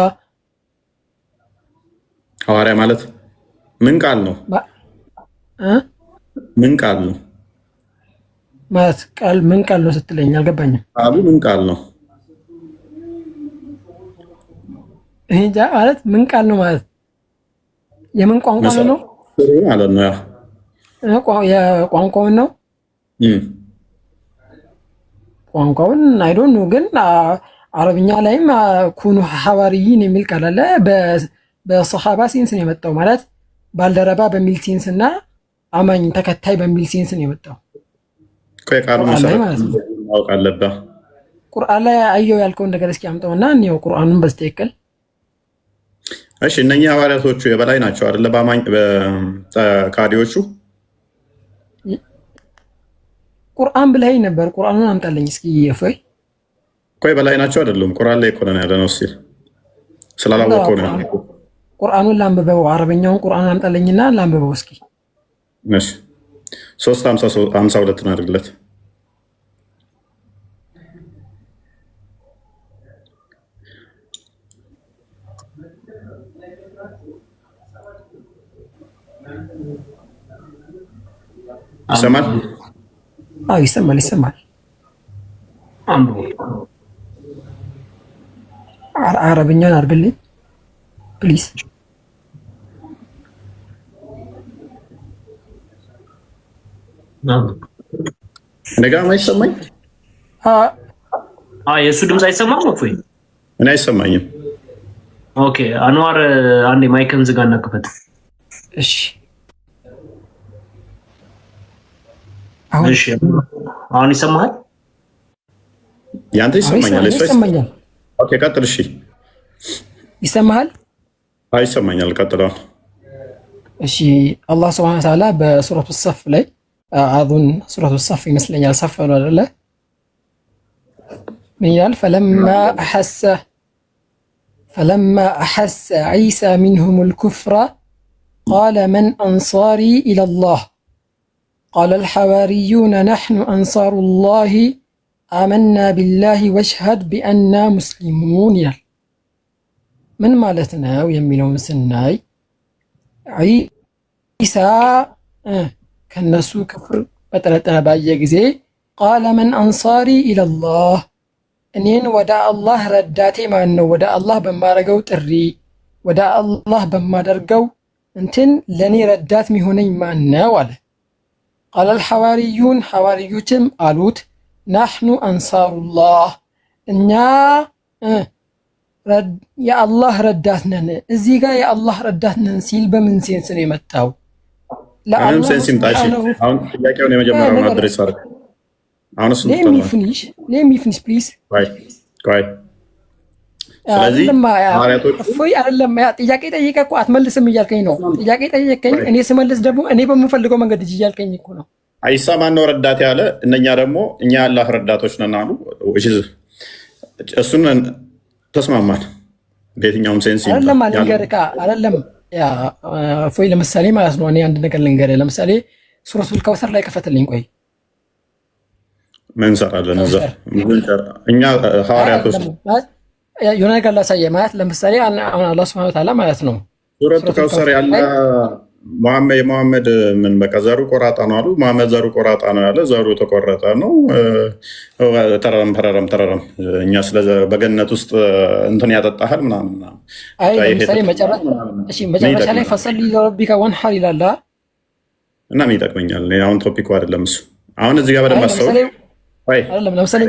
Speaker 1: ሐዋርያ ማለት ምን ቃል ነው? ምን ቃል ነው ማለት
Speaker 15: ቃል ምን ቃል ነው ስትለኝ አልገባኝም።
Speaker 1: ቃሉ ምን ቃል ነው?
Speaker 15: እንጃ ማለት ምን ቃል ነው ማለት የምን ቋንቋ ነው
Speaker 1: ማለት ነው?
Speaker 15: የቋንቋውን ነው ቋንቋውን አይ ዶንት ኖ። ግን አረብኛ ላይም ኩኑ ሐዋርይን የሚል ቃል አለ። በሰሃባ ሴንስ ነው የመጣው ማለት ባልደረባ በሚል ሴንስ እና አማኝ ተከታይ በሚል ሴንስ ነው የመጣው።
Speaker 1: ቃሉ መሰረት ማወቅ አለብህ።
Speaker 15: ቁርአን ላይ አየው ያልከውን ነገር እስኪ አምጣውና እንየው ቁርአኑን በስተክክል።
Speaker 1: እሺ እነኚህ ሐዋርያቶቹ የበላይ ናቸው አይደለ? በአማኝ በካዲዎቹ
Speaker 15: ቁርአን ብለኸኝ ነበር። ቁርአኑን አምጣልኝ እስኪ። እፎይ
Speaker 1: ቆይ በላይ ናቸው አይደሉም? ቁርአን ላይ እኮ ነው ያለ ነው ሲል ስላላወቀው ነው።
Speaker 15: ቁርአኑን ላንብበው፣ አረበኛውን ቁርአን አምጣልኝና ላንብበው እስኪ።
Speaker 1: እሺ 3:52 አድርግለት። ይሰማል?
Speaker 15: አዎ ይሰማል። አረብኛውን አድርግልኝ ፕሊዝ።
Speaker 1: ነገ አይሰማኝ?
Speaker 14: የእሱ ድምፅ አይሰማም ነው?
Speaker 1: እኔ አይሰማኝም።
Speaker 14: ኦኬ አንዋር አንዴ ማይክን ዝጋና ክፈት።
Speaker 15: እሺ
Speaker 14: አሁን ይሰማሃል?
Speaker 1: ያንተ ይሰማኛል። ኦኬ ቀጥል። እሺ
Speaker 15: ይሰማሃል?
Speaker 1: አይ ይሰማኛል። ቀጥል።
Speaker 15: እሺ አላህ Subhanahu Wa Ta'ala በሱረቱ ሰፍ ላይ አዙን ሱረቱ ሰፍ ይመስለኛል ሰፍ ነው አይደለ? ምን ይላል? فلما أحس عيسى منهم الكفر قال من أنصاري إلى الله قال الحواريون نحن أنصار الله آمنا بالله واشهد بأننا مسلمون ይላል። ምን ማለት ነው የሚለውን ስናይ ዒሳ ከነሱ ክፍር በጠረጠረ ባየ ጊዜ ቃለ መን አንሳሪ ኢለላህ እኔን ወደ አላህ ረዳቴ ማን ነው? ወደ አላህ በማደርገው ጥሪ ወደ አላህ በማደርገው እንትን ለኔ ረዳት የሚሆነኝ ማን ነው አለ። ቃለ አልሐዋሪዩን ሐዋሪዮችም አሉት ናሕኑ አንሳሩላህ እኛ የአላህ ረዳት ነን። እዚህ ጋር የአላህ ረዳት ነን ሲል በምን ሴንስ ነው የመጣው?
Speaker 1: ለአላህ አሁን ጥያቄውን የመጀመሪያውን አድሬስ አድርግ። አሁን እሱ
Speaker 15: let me finish please።
Speaker 1: ቆይ ስለዚህ
Speaker 15: እፎይ አይደለም ጥያቄ ጠይቀህ እኮ አትመልስም እያልከኝ ነው። ጥያቄ ጠይቀኝ እኔ ስመልስ ደግሞ እኔ በምፈልገው መንገድ እያልከኝ እኮ ነው።
Speaker 1: ዒሳ ማነው ረዳት ያለ? እነኛ ደግሞ እኛ የአላህ ረዳቶች ነን አሉ። እሱን ተስማማን። በየትኛውም ሴንስ
Speaker 15: አይደለም አይደለም እፎይ ለምሳሌ ማለት ነው እኔ አንድ ነገር ልንገርህ። ለምሳሌ ሱረቱል ከውሰር ላይ ከፈትልኝ። ቆይ
Speaker 1: ምን እንሰራለን እዛ? እኛ ሐዋርያቶች
Speaker 15: የሆነ ነገር ላሳየህ ማለት ለምሳሌ አሁን አላህ Subhanahu Wa Ta'ala ማለት ነው
Speaker 1: ሱረቱል ከውሰር ያለ መሐመድ ምን በቃ ዘሩ ቆራጣ ነው አሉ። መሐመድ ዘሩ ቆራጣ ነው ያለ፣ ዘሩ ተቆረጠ ነው። ተረረም እኛ ስለ በገነት ውስጥ እንትን ያጠጣሃል ምናምን።
Speaker 15: አይ ለምሳሌ መጨረሻ ላይ ፈሰሊ ለረቢከ ወንሐር ይላል
Speaker 1: እና ምን ይጠቅመኛል? አሁን ቶፒኩ አይደለም እሱ። አሁን እዚህ ጋር በደንብ አስተውል።
Speaker 15: አይደለም ለምሳሌ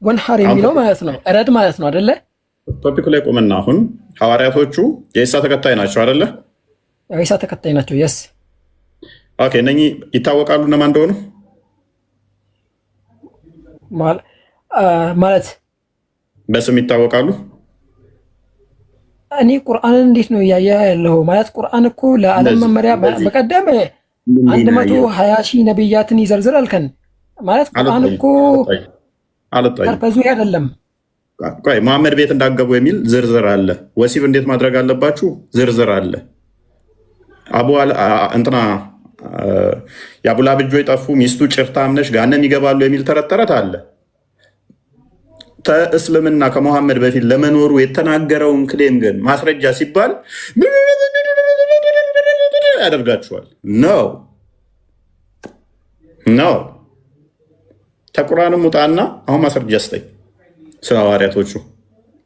Speaker 15: ወንሐር የሚለው ማለት ነው እረድ ማለት ነው አይደለ?
Speaker 1: ቶፒኩ ላይ ቆመና አሁን ሐዋርያቶቹ የኢሳ ተከታይ ናቸው አይደለ?
Speaker 15: የኢሳ ተከታይ ናቸው። የስ
Speaker 1: ኦኬ። እነኚህ ይታወቃሉ እነማን እንደሆኑ
Speaker 15: ማለት
Speaker 1: በስም ይታወቃሉ።
Speaker 15: እኔ ቁርአንን እንዴት ነው እያየ ያለው? ማለት ቁርአን እኮ ለዓለም መመሪያ በቀደም 120 ሺህ ነብያትን ይዘርዝር አልከን። ማለት ቁርአን እኮ ፐርፐዙ አይደለም።
Speaker 1: ቆይ መሐመድ ቤት እንዳገቡ የሚል ዝርዝር አለ። ወሲብ እንዴት ማድረግ አለባችሁ ዝርዝር አለ። እንትና የአቡላብ እጆች ጠፉ፣ ሚስቱ ጭርታም ነሽ፣ ገሃነም ይገባሉ የሚል ተረት አለ። እስልምና ከመሐመድ በፊት ለመኖሩ የተናገረውን ክሌም ግን ማስረጃ ሲባል ያደርጋችኋል። ነው ተቁርአንም ውጣና አሁን ማስረጃ ስጠኝ ስለ ሐዋርያቶቹ።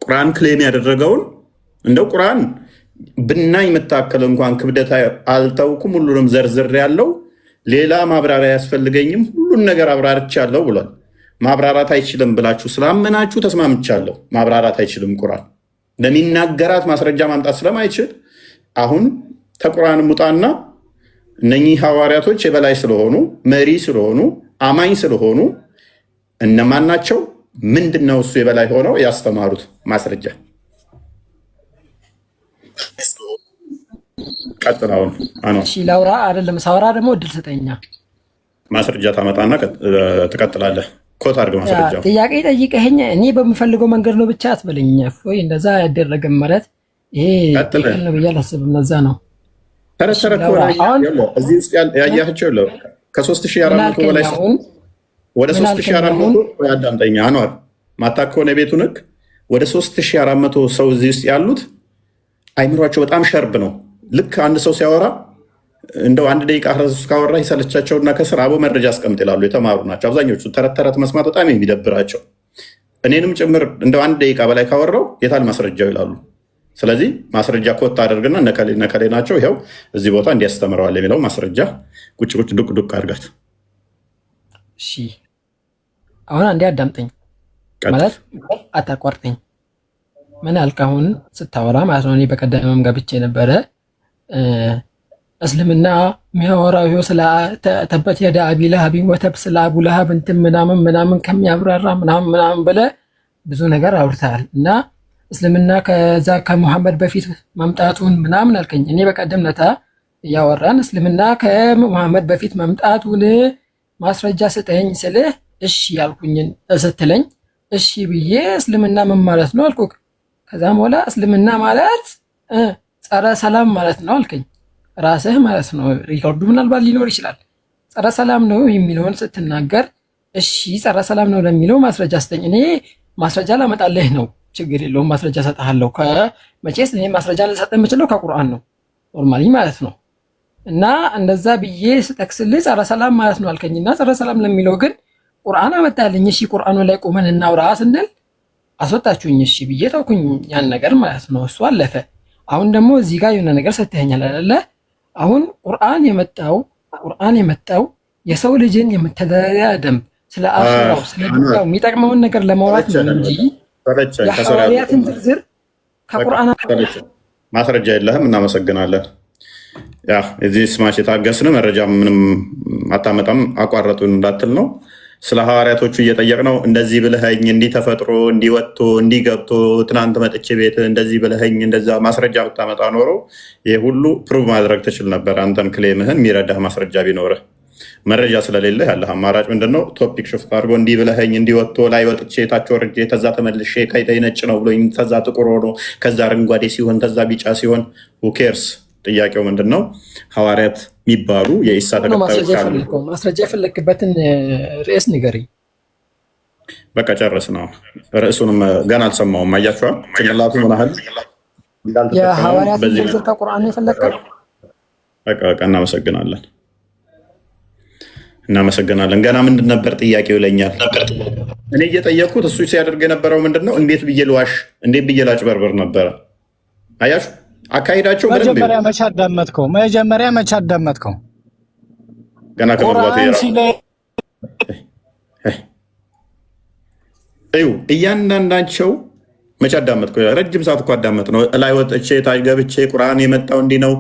Speaker 1: ቁርአን ክሌም ያደረገውን እንደው ቁርአን ብናኝ የምታከል እንኳን ክብደት አልተውኩም፣ ሁሉንም ዘርዝር ያለው ሌላ ማብራሪያ አያስፈልገኝም፣ ሁሉን ነገር አብራርቻለሁ ብሏል። ማብራራት አይችልም ብላችሁ ስላመናችሁ ተስማምቻለሁ። ማብራራት አይችልም ቁርአን ለሚናገራት ማስረጃ ማምጣት ስለማይችል አሁን ተቁርአን ሙጣና እነኚህ ሐዋርያቶች የበላይ ስለሆኑ መሪ ስለሆኑ አማኝ ስለሆኑ እነማን ናቸው? ምንድነው እሱ የበላይ ሆነው ያስተማሩት ማስረጃ? ቀጥላውን
Speaker 15: ላውራ አይደለም ሳውራ ደግሞ እድል ስጠኛ።
Speaker 1: ማስረጃ ታመጣና ትቀጥላለህ። ኮት አድርግ ማስረጃው።
Speaker 15: ጥያቄ ጠይቀኸኝ እኔ በምፈልገው መንገድ ነው ብቻ አትበለኝ። ወይ እንደዛ ያደረገም ማለት ይሄ ትክክል ነው ብዬ አላስብም። ለዛ ነው
Speaker 1: እዚህ ውስጥ ያያቸው ከ3400 በላይ ወደ 3400 ያዳምጠኛ አኗር ማታክ ከሆነ ቤቱን ህግ ወደ 3400 ሰው እዚህ ውስጥ ያሉት አይምሯቸው በጣም ሸርብ ነው። ልክ አንድ ሰው ሲያወራ እንደው አንድ ደቂቃ ካወራ ይሰለቻቸውና ከስር አቦ መረጃ አስቀምጥ ይላሉ። የተማሩ ናቸው አብዛኞቹ። ተረት መስማት በጣም የሚደብራቸው እኔንም ጭምር እንደው አንድ ደቂቃ በላይ ካወራው የታል ማስረጃው ይላሉ። ስለዚህ ማስረጃ ኮት አድርግና ነከሌ ናቸው ይኸው እዚህ ቦታ እንዲያስተምረዋል የሚለው ማስረጃ ቁጭ ዱቅ አድርጋት።
Speaker 15: እሺ አሁን አንዴ አዳምጠኝ ማለት አታቋርጠኝ። ምን አልክ አሁን ስታወራ ማለት ነው። እኔ በቀደምም ገብቼ ነበረ። እስልምና የሚያወራው ስለ ተበት የዳ አቢ ለሀብ ወተብ ስለ አቡ ለሀብ እንትን ምናምን ከሚያብራራ ምናምን ብለህ ብዙ ነገር አውርተሃል እና እስልምና ከዛ ከሙሐመድ በፊት መምጣቱን ምናምን አልከኝ። እኔ በቀደም ለታ እያወራን እስልምና ከሙሐመድ በፊት መምጣቱን ማስረጃ ስጠኝ ስልህ እሺ ያልኩኝን ስትለኝ እሺ ብዬ እስልምና ምን ማለት ነው አልኩህ። ከዛም በኋላ እስልምና ማለት ጸረ ሰላም ማለት ነው አልከኝ። ራስህ ማለት ነው። ሪኮርዱ ምናልባት ሊኖር ይችላል። ጸረ ሰላም ነው የሚለውን ስትናገር እሺ ጸረ ሰላም ነው ለሚለው ማስረጃ ስጠኝ። እኔ ማስረጃ ላመጣልህ ነው፣ ችግር የለውም ማስረጃ ሰጥሃለሁ። መቼስ እኔ ማስረጃ ልሰጥ የምችለው ከቁርአን ነው ኖርማሊ ማለት ነው። እና እንደዛ ብዬ ስጠቅስልህ ጸረ ሰላም ማለት ነው አልከኝና ጸረ ሰላም ለሚለው ግን ቁርአን አመጣልኝ። እሺ ቁርአኑ ላይ ቆመን እናውራ ስንል አስወጣችሁኝ። እሺ ብዬ ተውኩኝ ያን ነገር ማለት ነው። እሱ አለፈ። አሁን ደግሞ እዚህ ጋር የሆነ ነገር ሰጥተኸኛል አይደለ? አሁን ቁርአን የመጣው የሰው ልጅን የመተዳደሪያ ደንብ ስለ አኺራው ስለ ዱንያው የሚጠቅመውን ነገር ለማውራት ነው እንጂ የሐዋርያትን ዝርዝር ከቁርአን
Speaker 1: ማስረጃ የለህም። እናመሰግናለን። ያ እዚህ ስማሽ የታገስን መረጃ ምንም አታመጣም አቋረጡን እንዳትል ነው። ስለ ሐዋርያቶቹ እየጠየቅ ነው። እንደዚህ ብለኸኝ እንዲህ ተፈጥሮ እንዲወጥቶ እንዲገብቶ ትናንት መጥቼ ቤት እንደዚህ ብለኸኝ እንደዛ ማስረጃ ብታመጣ ኖሮ ይህ ሁሉ ፕሩቭ ማድረግ ትችል ነበር። አንተን ክሌምህን የሚረዳህ ማስረጃ ቢኖርህ። መረጃ ስለሌለ ያለህ አማራጭ ምንድነው? ቶፒክ ሽፍት አድርጎ እንዲህ ብለኸኝ እንዲወጥቶ ላይ ወጥቼ ታች ወርጄ ተዛ ተመልሼ ከይተይ ነጭ ነው ብሎኝ ተዛ ጥቁር ሆኖ ከዛ አረንጓዴ ሲሆን ተዛ ቢጫ ሲሆን ሁኬርስ። ጥያቄው ምንድን ነው? ሐዋርያት የሚባሉ የኢሳ ተከታዮች አሉ።
Speaker 15: ማስረጃ የፈለክበትን ርዕስ ንገረኝ።
Speaker 1: በቃ ጨርስ ነው። ርዕሱንም ገና አልሰማውም። አያችኋል ጭንቅላቱ ምን ያህል
Speaker 15: የሐዋርያትን ዝርዝር ከቁርአን ነው የፈለከው?
Speaker 1: በቃ እናመሰግናለን። ገና ምንድን ነበር ጥያቄው ይለኛል። እኔ እየጠየቅኩት እሱ ሲያደርግ የነበረው ምንድን ነው? እንዴት ብዬ ልዋሽ፣ እንዴት ብዬ ላጭበርበር ነበረ። አያችሁ አካሄዳቸው።
Speaker 16: መጀመሪያ መቼ አዳመጥከው?
Speaker 1: ገና ከመግባቱ እያንዳንዳቸው መቼ አዳመጥከው? ረጅም ሰዓት እኮ አዳመጥ ነው። ላይ ወጥቼ ታች ገብቼ ቁርአን የመጣው እንዲህ ነው፣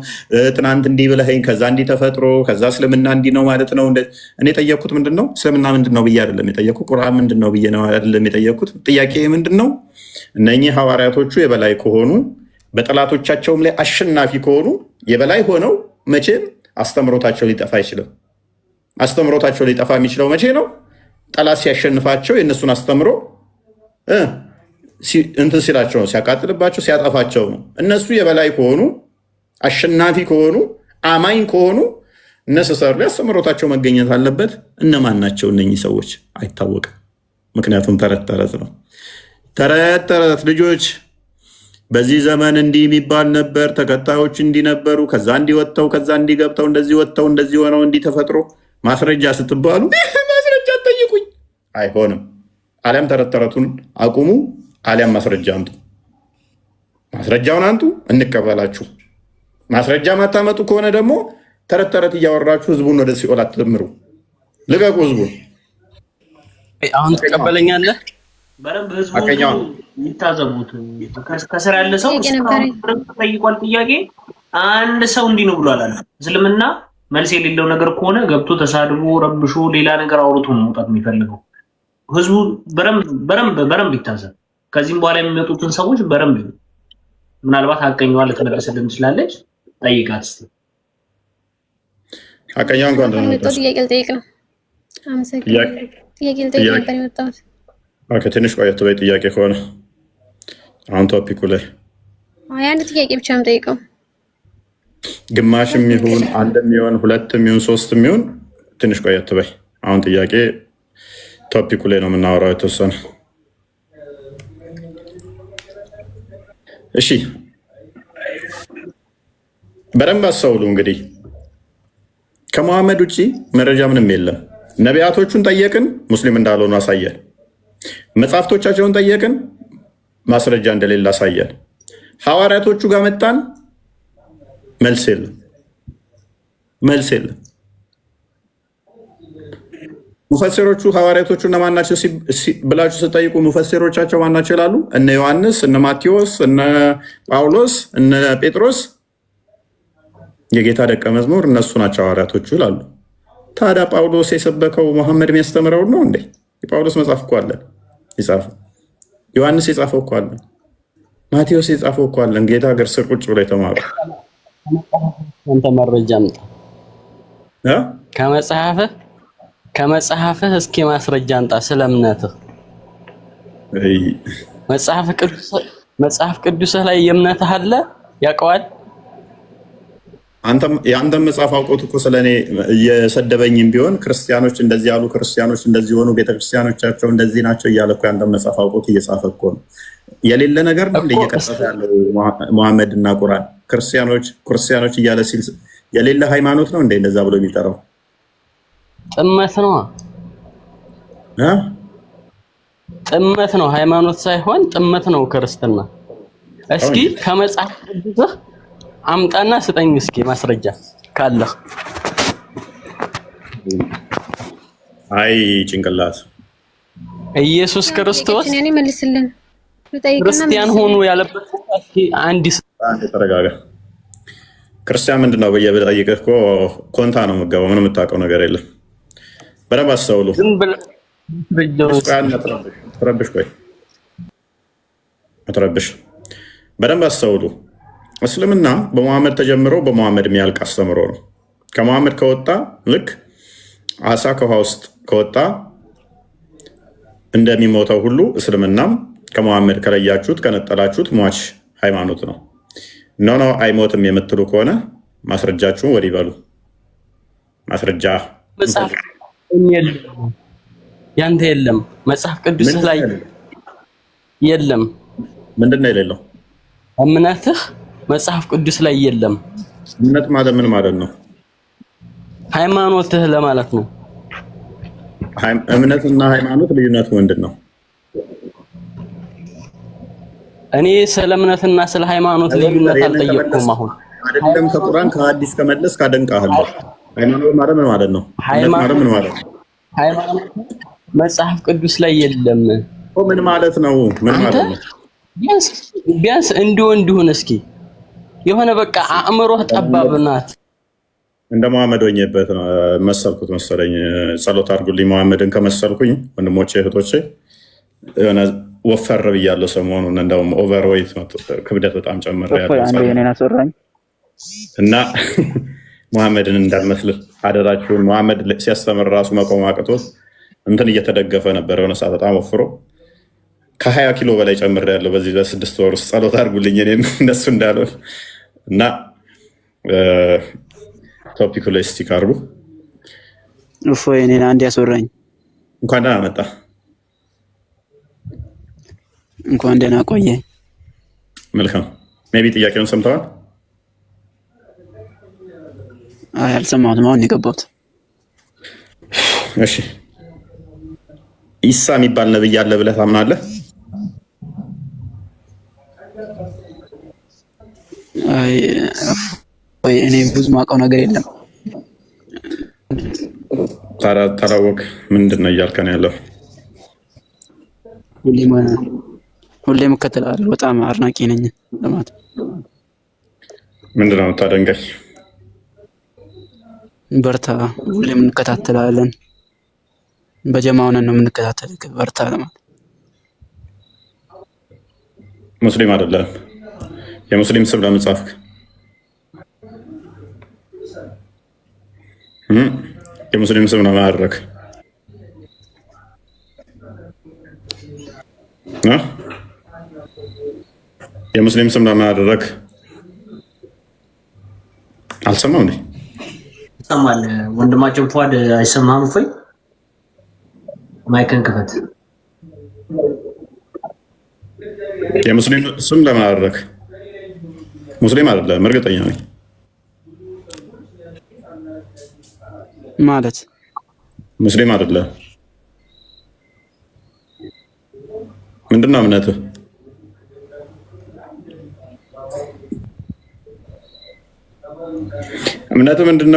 Speaker 1: ትናንት እንዲህ ብለኸኝ፣ ከዛ እንዲህ ተፈጥሮ፣ ከዛ እስልምና እንዲህ ነው ማለት ነው። እኔ የጠየቅኩት ምንድን ነው? እስልምና ምንድን ነው ብዬ አይደለም የጠየቅኩት። ቁርአን ምንድን ነው ብዬ ነው አይደለም የጠየቅኩት። ጥያቄ ምንድን ነው? እነኚህ ሐዋርያቶቹ የበላይ ከሆኑ በጠላቶቻቸውም ላይ አሸናፊ ከሆኑ የበላይ ሆነው መቼም አስተምሮታቸው ሊጠፋ አይችልም። አስተምሮታቸው ሊጠፋ የሚችለው መቼ ነው? ጠላት ሲያሸንፋቸው የእነሱን አስተምሮ እንትን ሲላቸው ነው፣ ሲያቃጥልባቸው፣ ሲያጠፋቸው ነው። እነሱ የበላይ ከሆኑ አሸናፊ ከሆኑ አማኝ ከሆኑ ነሰሰሩ አስተምሮታቸው መገኘት አለበት። እነማን ናቸው እነኚህ ሰዎች አይታወቅም። ምክንያቱም ተረት ተረት ነው። ተረት ልጆች በዚህ ዘመን እንዲህ የሚባል ነበር፣ ተከታዮች እንዲህ ነበሩ፣ ከዛ እንዲወጥተው፣ ከዛ እንዲገብተው፣ እንደዚህ ወጥተው፣ እንደዚህ ሆነው፣ እንዲህ ተፈጥሮ ማስረጃ ስትባሉ ማስረጃ ጠይቁኝ። አይሆንም። አሊያም ተረት ተረቱን አቁሙ፣ አሊያም ማስረጃ አምጡ። ማስረጃውን አንጡ፣ እንቀበላችሁ። ማስረጃ ማታመጡ ከሆነ ደግሞ ተረት ተረት እያወራችሁ ህዝቡን ወደ ሲኦል አትምሩ። ልቀቁ ህዝቡን።
Speaker 9: አሁን ትቀበለኛለህ?
Speaker 14: በደንብ ህዝቡ ይታዘቡት። ከስር ያለ ሰው ጠይቋል ጥያቄ። አንድ ሰው እንዲህ ነው ብሎ አላለም። እስልምና መልስ የሌለው ነገር ከሆነ ገብቶ ተሳድቦ ረብሾ ሌላ ነገር አውርቶ ነው መውጣት የሚፈልገው። ህዝቡ በደንብ ይታዘብ። ከዚህም በኋላ የሚመጡትን ሰዎች በደንብ ምናልባት ሀቀኛዋ ልትመለስልን ትችላለች። ጠይቃት እስኪ።
Speaker 1: ሀቀኛዋ እንኳን
Speaker 17: ጥያቄ ልጠይቅ ነው። አመሰግናለሁ። ጥያቄ ልጠይቅ ነበር የመጣሁት።
Speaker 1: ትንሽ ቆየት በይ። ጥያቄ ከሆነ አሁን ቶፒኩ ላይ
Speaker 17: አንድ ጥያቄ ብቻ ነው የምጠይቀው።
Speaker 1: ግማሽም ይሁን አንድም ይሁን ሁለትም ይሁን ሶስትም ይሁን ትንሽ ቆየት በይ። አሁን ጥያቄ ቶፒኩ ላይ ነው የምናወራው የተወሰነ። እሺ በደንብ አስተውሉ። እንግዲህ ከመሐመድ ውጭ መረጃ ምንም የለም። ነቢያቶቹን ጠየቅን፣ ሙስሊም እንዳልሆኑ አሳየን። መጽሐፍቶቻቸውን ጠየቅን፣ ማስረጃ እንደሌለ አሳየን። ሐዋርያቶቹ ጋር መጣን፣ መልስ የለም። ሙፈሲሮቹ ሐዋርያቶቹ እነማን ናቸው ብላችሁ ስጠይቁ ሙፈሲሮቻቸው ማን ናቸው ይላሉ። እነ ዮሐንስ፣ እነ ማቴዎስ፣ እነ ጳውሎስ፣ እነ ጴጥሮስ የጌታ ደቀ መዝሙር እነሱ ናቸው ሐዋርያቶቹ ይላሉ። ታዲያ ጳውሎስ የሰበከው መሐመድ የሚያስተምረው ነው እንዴ? የጳውሎስ መጽሐፍ እኮ አለን የጻፈው። ዮሐንስ የጻፈው እኮ አለን። ማቴዎስ የጻፈው እኮ አለን። ጌታ ሀገር ስር ቁጭ ብሎ የተማሩ
Speaker 9: አንተ መረጃ አምጣ ከመጽሐፍህ እስኪ ማስረጃ አምጣ ስለ እምነትህ። መጽሐፍ ቅዱስህ ላይ የእምነትህ አለ ያውቀዋል።
Speaker 1: የአንተም መጽሐፍ አውቆት እኮ ስለኔ እየሰደበኝም ቢሆን ክርስቲያኖች እንደዚህ ያሉ፣ ክርስቲያኖች እንደዚህ ሆኑ፣ ቤተክርስቲያኖቻቸው እንደዚህ ናቸው እያለ እኮ የአንተም መጽሐፍ አውቆት እየጻፈ እኮ ነው። የሌለ ነገር ነው እየቀጠፈ ያለው መሐመድ እና ቁርአን። ክርስቲያኖች እያለ ሲል የሌለ ሃይማኖት ነው እንደ እንደዛ ብሎ የሚጠራው
Speaker 9: ጥመት ነው። ጥመት ነው፣ ሃይማኖት ሳይሆን ጥመት ነው ክርስትና። እስኪ ከመጽሐፍ ቅዱስ አምጣና ስጠኝ እስኪ ማስረጃ ካለ።
Speaker 1: አይ ጭንቅላት
Speaker 9: ኢየሱስ ክርስቶስ ክርስቲያን ሆኖ ያለበት እስኪ አንድ
Speaker 1: ተረጋጋ። ክርስቲያን ምንድን ነው ብዬ ብጠይቅህ እኮ ኮንታ ነው የምትገባው። ምንም የምታውቀው ነገር የለም። በደንብ አስተውሉ። አትረብሽ። በደንብ አስተውሉ። እስልምና በመሐመድ ተጀምሮ በመሐመድ የሚያልቅ አስተምሮ ነው። ከመሐመድ ከወጣ ልክ አሳ ከውሃ ውስጥ ከወጣ እንደሚሞተው ሁሉ እስልምናም ከመሐመድ ከለያችሁት ከነጠላችሁት ሟች ሃይማኖት ነው። ኖ አይሞትም የምትሉ ከሆነ ማስረጃችሁን ወዲህ በሉ። ማስረጃ
Speaker 9: መጽሐፍ ያንተ የለም፣ መጽሐፍ ቅዱስ ላይ የለም።
Speaker 1: ምንድን ነው የሌለው?
Speaker 9: እምነትህ መጽሐፍ ቅዱስ ላይ የለም።
Speaker 1: እምነት ማለት ምን ማለት ነው?
Speaker 9: ሃይማኖትህ ለማለት ነው።
Speaker 1: እምነትና ሃይማኖት ልዩነቱ ምንድነው?
Speaker 9: እኔ ስለ እምነትና ስለ ሃይማኖት ልዩነት አልጠየቅኩም። አሁን
Speaker 1: አይደለም ከቁርአን ከሐዲስ ከመለስ ካደንቃለሁ። ሃይማኖት ማለት ምን ማለት ነው? ምን ማለት ነው?
Speaker 9: ሃይማኖት መጽሐፍ ቅዱስ ላይ የለም።
Speaker 1: ምን ማለት ነው? ምን ማለት ነው?
Speaker 9: ቢያንስ እንዲሆን እስኪ የሆነ በቃ አእምሮህ ጠባብ ናት።
Speaker 1: እንደ መሐመድ ሆኜበት መሰልኩት መሰለኝ። ጸሎት አድርጉልኝ መሐመድን ከመሰልኩኝ ወንድሞቼ እህቶቼ። የሆነ ወፈር ብያለሁ ሰሞኑን፣ እንደውም ኦቨርዌይት ክብደት በጣም ጨምሬያለሁ እና መሐመድን እንዳልመስል አደራችሁን። መሐመድ ሲያስተምር ራሱ መቆም አቅቶት እንትን እየተደገፈ ነበር። የሆነ ሰዓት በጣም ወፍሮ ከ20 ኪሎ በላይ ጨምሬያለሁ በዚህ በ6 ወር ውስጥ። ጸሎት አድርጉልኝ እኔም እንደሱ እንዳልሆን እና ቶፒኩ ላይ ስቲክ አድርጉ።
Speaker 11: እፎይ እኔን አንድ ያስወራኝ።
Speaker 1: እንኳን ደህና መጣ።
Speaker 11: እንኳን ደህና ቆየ።
Speaker 1: መልካም። ሜቢ ጥያቄውን ሰምተዋል?
Speaker 11: አይ አልሰማሁትም፣ አሁን የገባሁት።
Speaker 1: እሺ ኢሳ የሚባል ነብይ አለ ብለህ ታምናለህ?
Speaker 11: አይ እኔ ብዙ ማውቀው ነገር የለም።
Speaker 1: ታላወቅ ምንድን ነው እያልከ ነው ያለው?
Speaker 11: ሁሌም እከተላለሁ፣ በጣም አድናቂ ነኝ ለማለት።
Speaker 1: ምንድን ነው የምታደንቀኝ?
Speaker 11: በርታ፣ ሁሌም እንከታተላለን። በጀማ ሆነን ነው የምንከታተል። በርታ ለማለት።
Speaker 1: ሙስሊም አይደለም። የሙስሊም ስም ለምን ጻፍክ? የሙስሊም ስም ለምን አደረክ? የሙስሊም ስም ለምን አደረክ? አልሰማም እንዴ?
Speaker 14: ይሰማል። ወንድማችን ፏድ አይሰማም? እፎይ ማይክን ክፈት።
Speaker 1: የሙስሊም ስም ለምን አደረክ? ሙስሊም አይደለም እርግጠኛ ነኝ።
Speaker 11: ማለት
Speaker 1: ሙስሊም አይደለም። ምንድነው እምነትህ? እምነትህ ምንድነው?